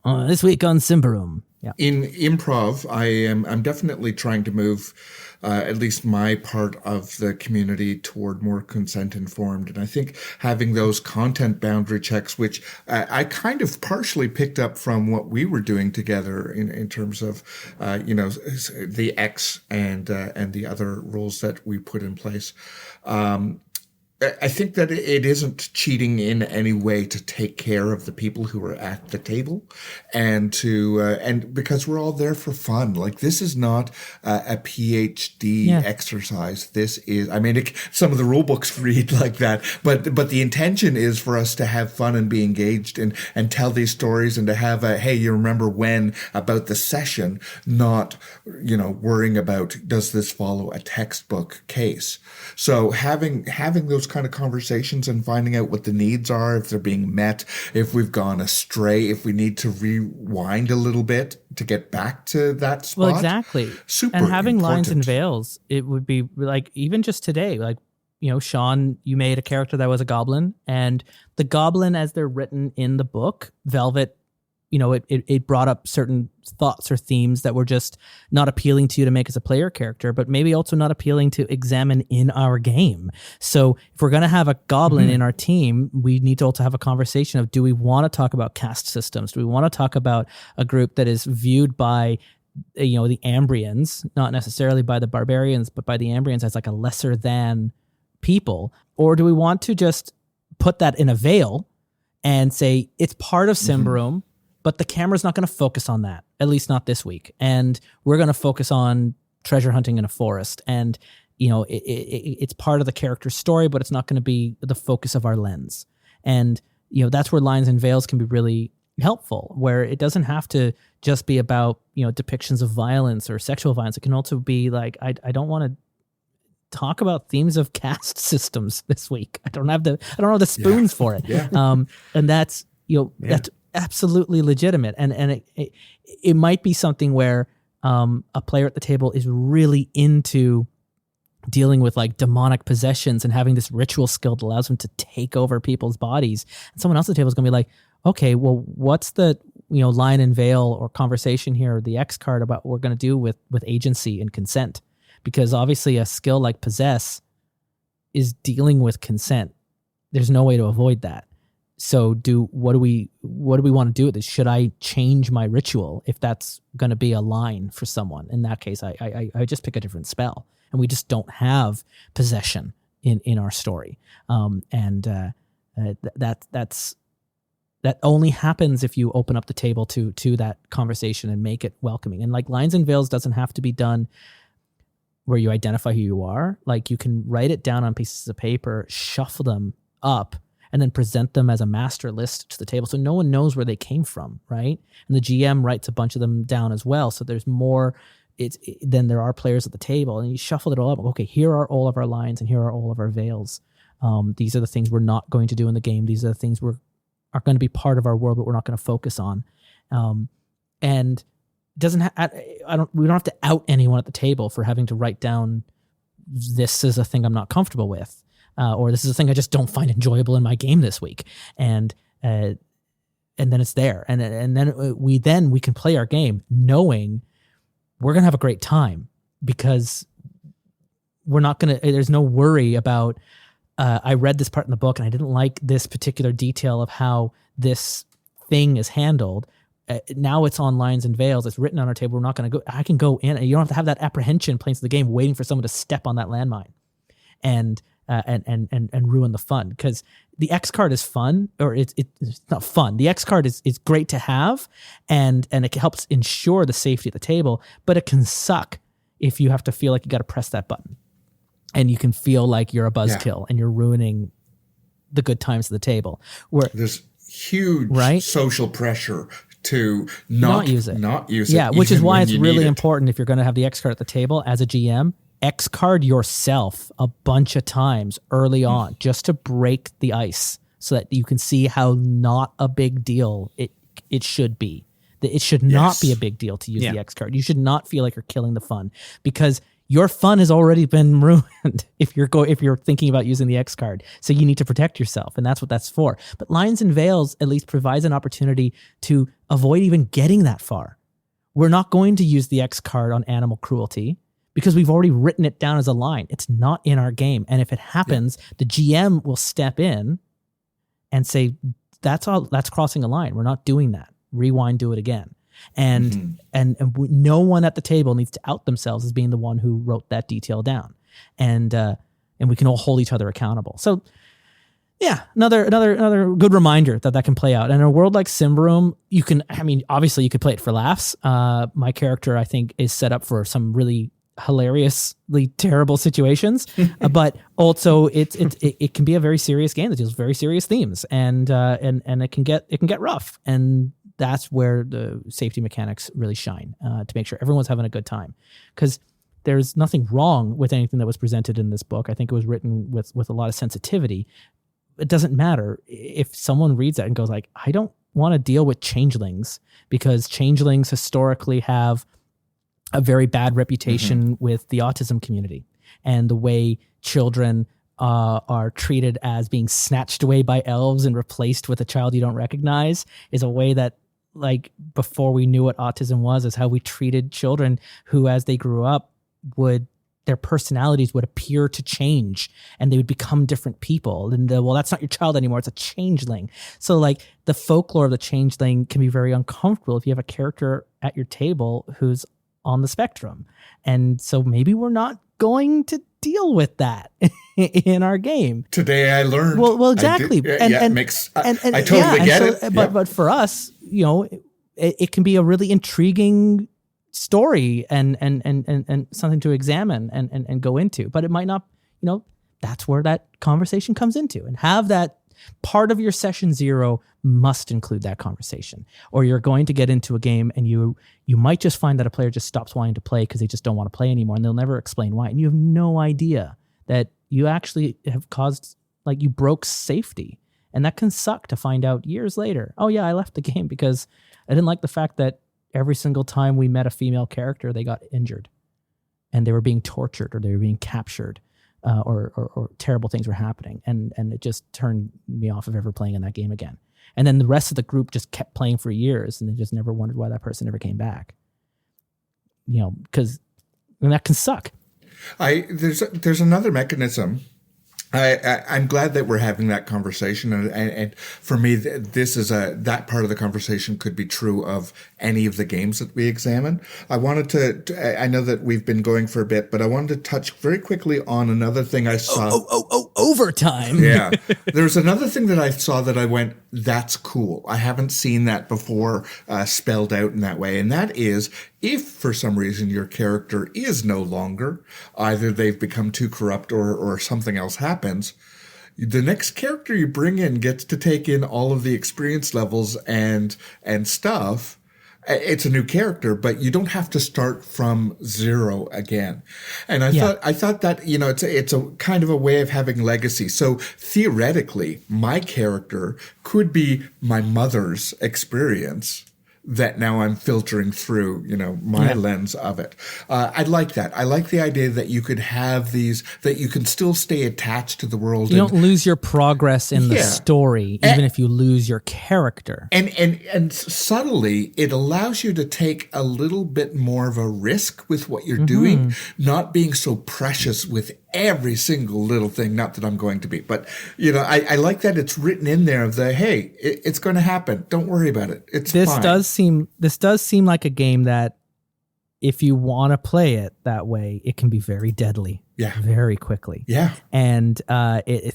on Symbaroum. Yeah. In improv, I'm definitely trying to move at least my part of the community toward more consent informed, and I think having those content boundary checks, which I kind of partially picked up from what we were doing together in terms of the X and the other rules that we put in place. I think that it isn't cheating in any way to take care of the people who are at the table, and and because we're all there for fun. Like, this is not a PhD exercise. This is, I mean, some of the rule books read like that, but the intention is for us to have fun and be engaged and tell these stories and to have hey, you remember when about the session, not, worrying about, does this follow a textbook case? So having those kind of conversations and finding out what the needs are, if they're being met, if we've gone astray, if we need to rewind a little bit to get back to that spot. Well, exactly. Super and having important. lines and veils, it would be like, even just today, like, Sean, you made a character that was a goblin, and the goblin, as they're written in the book, Velvet, it brought up certain thoughts or themes that were just not appealing to you to make as a player character, but maybe also not appealing to examine in our game. So if we're going to have a goblin in our team, we need to also have a conversation of, do we want to talk about caste systems? Do we want to talk about a group that is viewed by the Ambrians, not necessarily by the barbarians, but by the Ambrians as like a lesser than people? Or do we want to just put that in a veil and say it's part of Symbaroum, but the camera's not going to focus on that, at least not this week. And we're going to focus on treasure hunting in a forest. And, it's part of the character's story, but it's not going to be the focus of our lens. And, that's where lines and veils can be really helpful, where it doesn't have to just be about, depictions of violence or sexual violence. It can also be like, I don't want to talk about themes of caste systems this week. I don't have the spoons for it. Yeah. And that's, that's absolutely legitimate. And it might be something where a player at the table is really into dealing with like demonic possessions and having this ritual skill that allows them to take over people's bodies. And someone else at the table is going to be like, okay, well, what's the line and veil or conversation here, or the X card about what we're going to do with agency and consent? Because obviously a skill like possess is dealing with consent. There's no way to avoid that. So what do we want to do with this? Should I change my ritual if that's going to be a line for someone? In that case, I just pick a different spell, and we just don't have possession in our story. That only happens if you open up the table to that conversation and make it welcoming. And like, lines and veils doesn't have to be done where you identify who you are. Like, you can write it down on pieces of paper, shuffle them up, and then present them as a master list to the table, so no one knows where they came from, right? And the GM writes a bunch of them down as well, so there's more than there are players at the table. And you shuffle it all up. Okay, here are all of our lines, and here are all of our veils. These are the things we're not going to do in the game. These are the things are going to be part of our world, but we're not going to focus on. And we don't have to out anyone at the table for having to write down, this is a thing I'm not comfortable with. Or this is a thing I just don't find enjoyable in my game this week, and then it's there, and then we can play our game knowing we're gonna have a great time, because we're not gonna. There's no worry about. I read this part in the book and I didn't like this particular detail of how this thing is handled. Now it's on lines and veils. It's written on our table. We're not going to go. I can go in, and you don't have to have that apprehension playing through the game, waiting for someone to step on that landmine, and ruin the fun. Because the X card is fun, or it's not fun. The X card is great to have, and it helps ensure the safety at the table. But it can suck if you have to feel like you got to press that button, and you can feel like you're a buzzkill and you're ruining the good times at the table. Where there's huge social pressure to not use it. Yeah, which is why it's really important, if you're going to have the X card at the table as a GM, X card yourself a bunch of times early on, just to break the ice, so that you can see how not a big deal it should be. That it should not be a big deal to use the X card. You should not feel like you're killing the fun, because your fun has already been ruined if you're thinking about using the X card. So you need to protect yourself, and that's what that's for. But Lines and Veils at least provides an opportunity to avoid even getting that far. We're not going to use the X card on animal cruelty, because we've already written it down as a line. It's not in our game. And if it happens, the GM will step in and say, that's crossing a line. We're not doing that. Rewind, do it again. And no one at the table needs to out themselves as being the one who wrote that detail down. And and we can all hold each other accountable. So yeah, another good reminder that can play out. And in a world like Symbaroum, obviously you could play it for laughs. My character, I think, is set up for some really hilariously terrible situations, but also it can be a very serious game that deals with very serious themes, and it can get rough, and that's where the safety mechanics really shine to make sure everyone's having a good time, because there's nothing wrong with anything that was presented in this book. I think it was written with a lot of sensitivity. It doesn't matter if someone reads that and goes like, I don't want to deal with changelings, because changelings historically have a very bad reputation with the autism community, and the way children are treated as being snatched away by elves and replaced with a child you don't recognize is a way that, like, before we knew what autism was, is how we treated children who, as they grew up, their personalities would appear to change and they would become different people. And well, that's not your child anymore. It's a changeling. So like the folklore of the changeling can be very uncomfortable if you have a character at your table who's on the spectrum. And so maybe we're not going to deal with that in our game. Today I learned. Well, exactly. I totally get it. But for us, it can be a really intriguing story and something to examine and go into, but it might not, that's where that conversation comes into, and have that part of your session 0 must include that conversation, or you're going to get into a game and you might just find that a player just stops wanting to play because they just don't want to play anymore, and they'll never explain why, and you have no idea that you actually have caused, like, you broke safety, and that can suck to find out years later. Oh yeah, I left the game because I didn't like the fact that every single time we met a female character, they got injured and they were being tortured or they were being captured, or terrible things were happening. And it just turned me off of ever playing in that game again. And then the rest of the group just kept playing for years, and they just never wondered why that person never came back. Because that can suck. There's another mechanism. I'm glad that we're having that conversation, and for me, this is that part of the conversation could be true of any of the games that we examine. I wanted to I know that we've been going for a bit, but I wanted to touch very quickly on another thing I saw. Overtime. Yeah, there's another thing that I saw that I went, that's cool. I haven't seen that before spelled out in that way, and that is, if for some reason your character is no longer, either they've become too corrupt or something else happens, the next character you bring in gets to take in all of the experience levels and stuff. It's a new character, but you don't have to start from 0 again. And I thought that, it's a kind of a way of having legacy. So theoretically, my character could be my mother's experience that now I'm filtering through, my lens of it. I like that. I like the idea that you could have these, that you can still stay attached to the world. You don't lose your progress in the story, even if you lose your character. And subtly, it allows you to take a little bit more of a risk with what you're doing, not being so precious with every single little thing. Not that I'm going to be, but I like that it's written in there of the, hey, it's going to happen. Don't worry about it. It's fine. This does seem like a game that, if you want to play it that way, it can be very deadly. Yeah. Very quickly. Yeah. And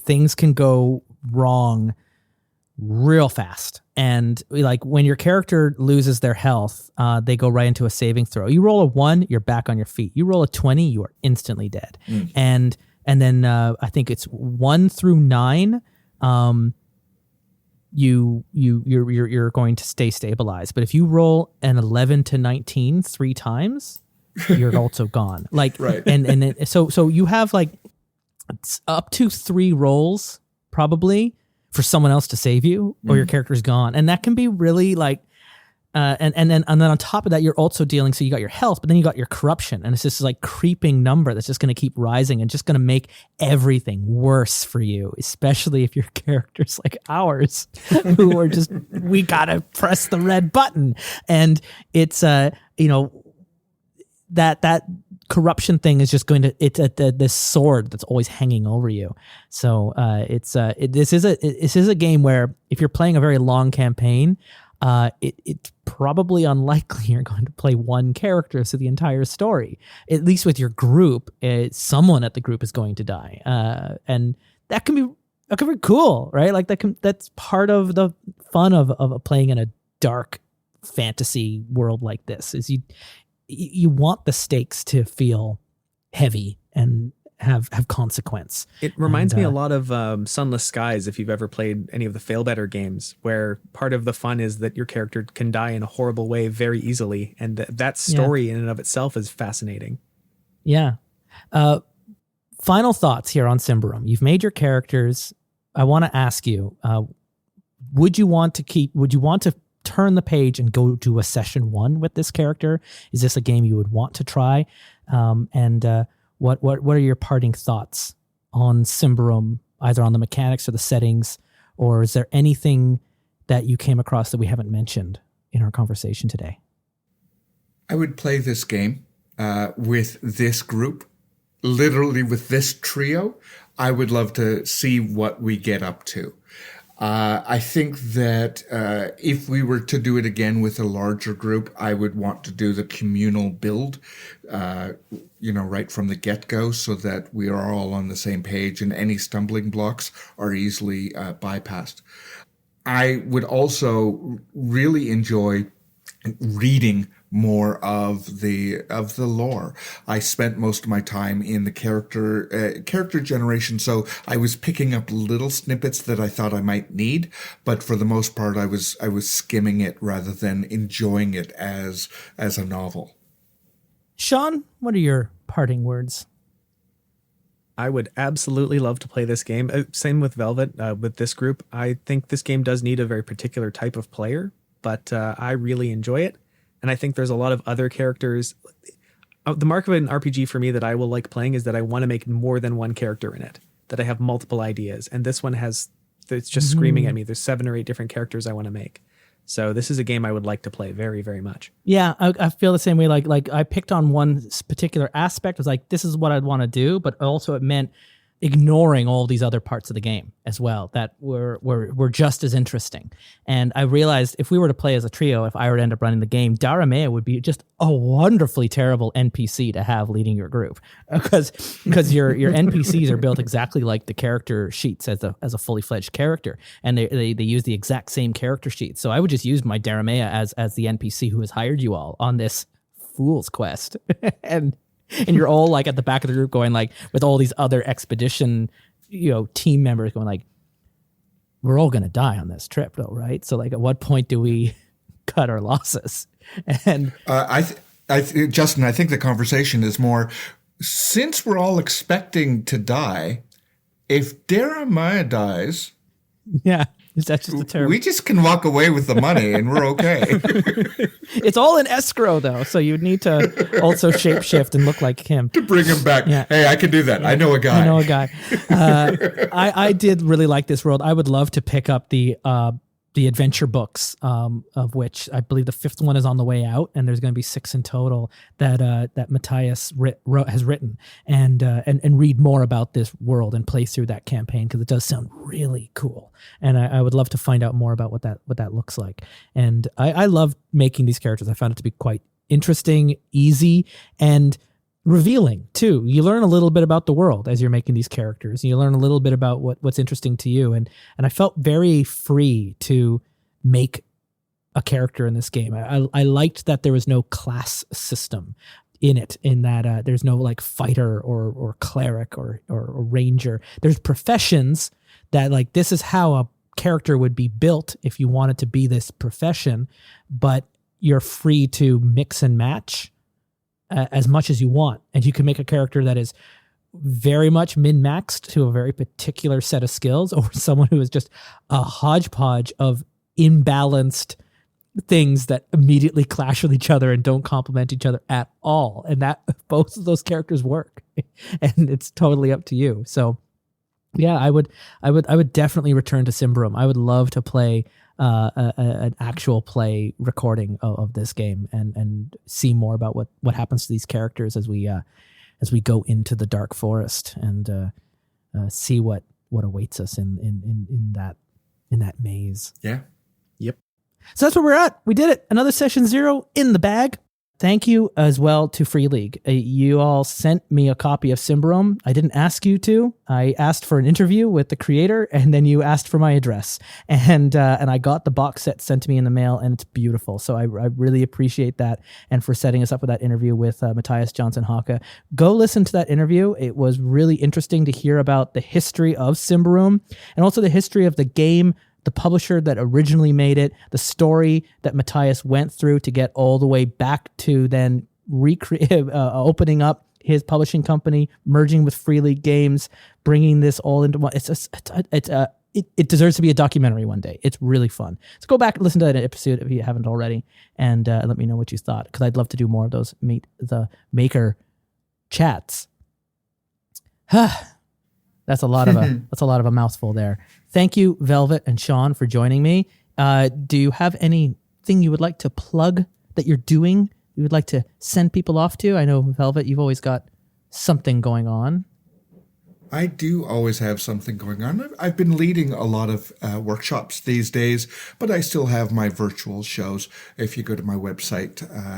things can go wrong real fast. And like when your character loses their health, they go right into a saving throw. You roll a 1, you're back on your feet. You roll a 20, you are instantly dead. And then I think it's 1 through 9. You're going to stay stabilized. But if you roll an 11 to 19 3 times, you're also gone. Like, right. So you have like up to 3 rolls probably for someone else to save you, or your character's gone. And that can be really like, and then on top of that, you're also dealing, so you got your health, but then you got your corruption, and it's this like creeping number that's just going to keep rising and just going to make everything worse for you, especially if your character's like ours, who are just, we got to press the red button. And it's, that corruption thing is just going to, it's this sword that's always hanging over you. So this is a game where if you're playing a very long campaign, it's probably unlikely you're going to play one character through the entire story. At least with your group, someone at the group is going to die, and that can be cool, right? Like that's part of the fun of playing in a dark fantasy world like this. Is you want the stakes to feel heavy and have consequence. It reminds me a lot of Sunless Skies, if you've ever played any of the Fail Better games, where part of the fun is that your character can die in a horrible way very easily, and that story in and of itself is fascinating. Yeah. Final thoughts here on Symbaroum. You've made your characters. I want to ask you, would you want to turn the page and go do a session 1 with this character? Is this a game you would want to try? What are your parting thoughts on Symbaroum, either on the mechanics or the settings, or is there anything that you came across that we haven't mentioned in our conversation today? I would play this game with this group, literally with this trio. I would love to see what we get up to. I think that if we were to do it again with a larger group, I would want to do the communal build, right from the get-go, so that we are all on the same page and any stumbling blocks are easily bypassed. I would also really enjoy reading more of the lore. I spent most of my time in the character generation, so I was picking up little snippets that I thought I might need, but for the most part I was skimming it rather than enjoying it as a novel. Sean, what are your parting words? I would absolutely love to play this game. Same with Velvet, with this group. I think this game does need a very particular type of player, but I really enjoy it. And I think there's a lot of other characters. The mark of an RPG for me that I will like playing is that I want to make more than one character in it, that I have multiple ideas. And this one it's just screaming at me. There's 7 or 8 different characters I want to make. So this is a game I would like to play very, very much. Yeah, I feel the same way. Like I picked on one particular aspect. It was like, this is what I'd want to do, but also it meant ignoring all these other parts of the game as well that were just as interesting. And I realized if we were to play as a trio, if I were to end up running the game, Daramei would be just a wonderfully terrible NPC to have leading your group, because your NPCs are built exactly like the character sheets as a fully fledged character, and they use the exact same character sheets. So I would just use my Daramei as the NPC who has hired you all on this fool's quest, and you're all like at the back of the group going like, with all these other expedition, team members going like, we're all going to die on this trip though, right? So like, at what point do we cut our losses? And Justin, I think the conversation is more, since we're all expecting to die, if Daramei dies, yeah, that's just a terrible. We just can walk away with the money and we're okay. It's all in escrow though, so you'd need to also shapeshift and look like him to bring him back. Yeah. Hey, I can do that. Yeah. I know a guy. I did really like this world. I would love to pick up the adventure books, of which I believe the 5th one is on the way out, and there's going to be 6 in total that Matthias has written, and read more about this world and play through that campaign, because it does sound really cool, and I would love to find out more about what that looks like. And I love making these characters. I found it to be quite interesting, easy, and revealing too. You learn a little bit about the world as you're making these characters, and you learn a little bit about what's interesting to you. And I felt very free to make a character in this game. I liked that there was no class system in it, in that there's no like fighter or cleric or ranger. There's professions that like, this is how a character would be built if you wanted to be this profession, but you're free to mix and match as much as you want. And you can make a character that is very much min-maxed to a very particular set of skills, or someone who is just a hodgepodge of imbalanced things that immediately clash with each other and don't complement each other at all. And that both of those characters work, and it's totally up to you. So yeah, I would definitely return to Symbaroum. I would love to play an actual play recording of this game and see more about what happens to these characters as we go into the Dark Forest, and see what awaits us in that maze. Yeah. Yep. So that's where we're at. We did it. Another session 0 in the bag. Thank you as well to Free League. You all sent me a copy of Symbaroum. I didn't ask you to. I asked for an interview with the creator, and then you asked for my address. And I got the box set sent to me in the mail, and it's beautiful. So I really appreciate that, and for setting us up with that interview with Matthias Johnson-Hake. Go listen to that interview. It was really interesting to hear about the history of Symbaroum, and also the history of the game, the publisher that originally made it, the story that Matthias went through to get all the way back to then opening up his publishing company, merging with Free League Games, bringing this all into one. It deserves to be a documentary one day. It's really fun. So go back and listen to that episode if you haven't already, and let me know what you thought, because I'd love to do more of those Meet the Maker chats. That's a lot of a mouthful there. Thank you, Velvet and Sean, for joining me. Do you have anything you would like to plug that you're doing? You would like to send people off to? I know, Velvet, you've always got something going on. I do always have something going on. I've been leading a lot of workshops these days, but I still have my virtual shows. If you go to my website,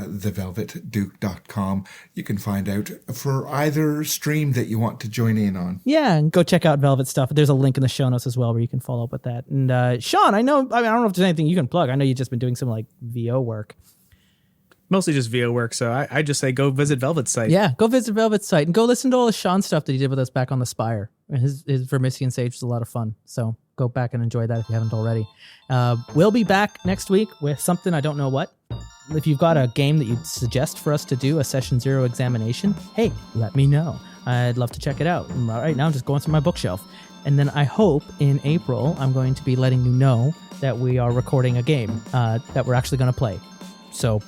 thevelvetduke.com, you can find out for either stream that you want to join in on. Yeah, and go check out Velvet stuff. There's a link in the show notes as well where you can follow up with that. And Sean, I don't know if there's anything you can plug. I know you've just been doing some like VO work. Mostly just VO work, so I just say go visit Velvet's site. Yeah, go visit Velvet's site and go listen to all the Sean stuff that he did with us back on the Spire. His Vermissian Sage was a lot of fun, so go back and enjoy that if you haven't already. We'll be back next week with something, I don't know what. If you've got a game that you'd suggest for us to do a Session 0 examination, hey, let me know. I'd love to check it out. Right now I'm just going through my bookshelf. And then I hope in April I'm going to be letting you know that we are recording a game that we're actually going to play. So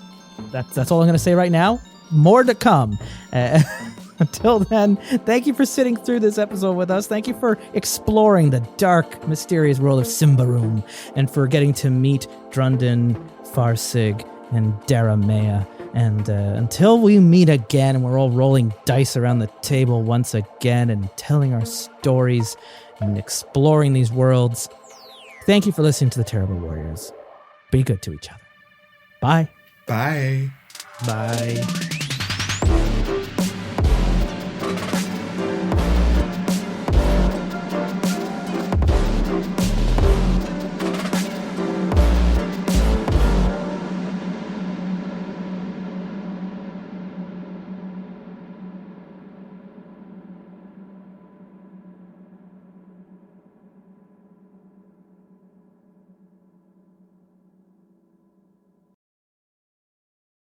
that's all I'm going to say right now. More to come. Until then, thank you for sitting through this episode with us. Thank you for exploring the dark, mysterious world of Symbaroum, and for getting to meet Gerundin, Farsig, and Daramei. And until we meet again and we're all rolling dice around the table once again and telling our stories and exploring these worlds, thank you for listening to The Terrible Warriors. Be good to each other. Bye. Bye. Bye.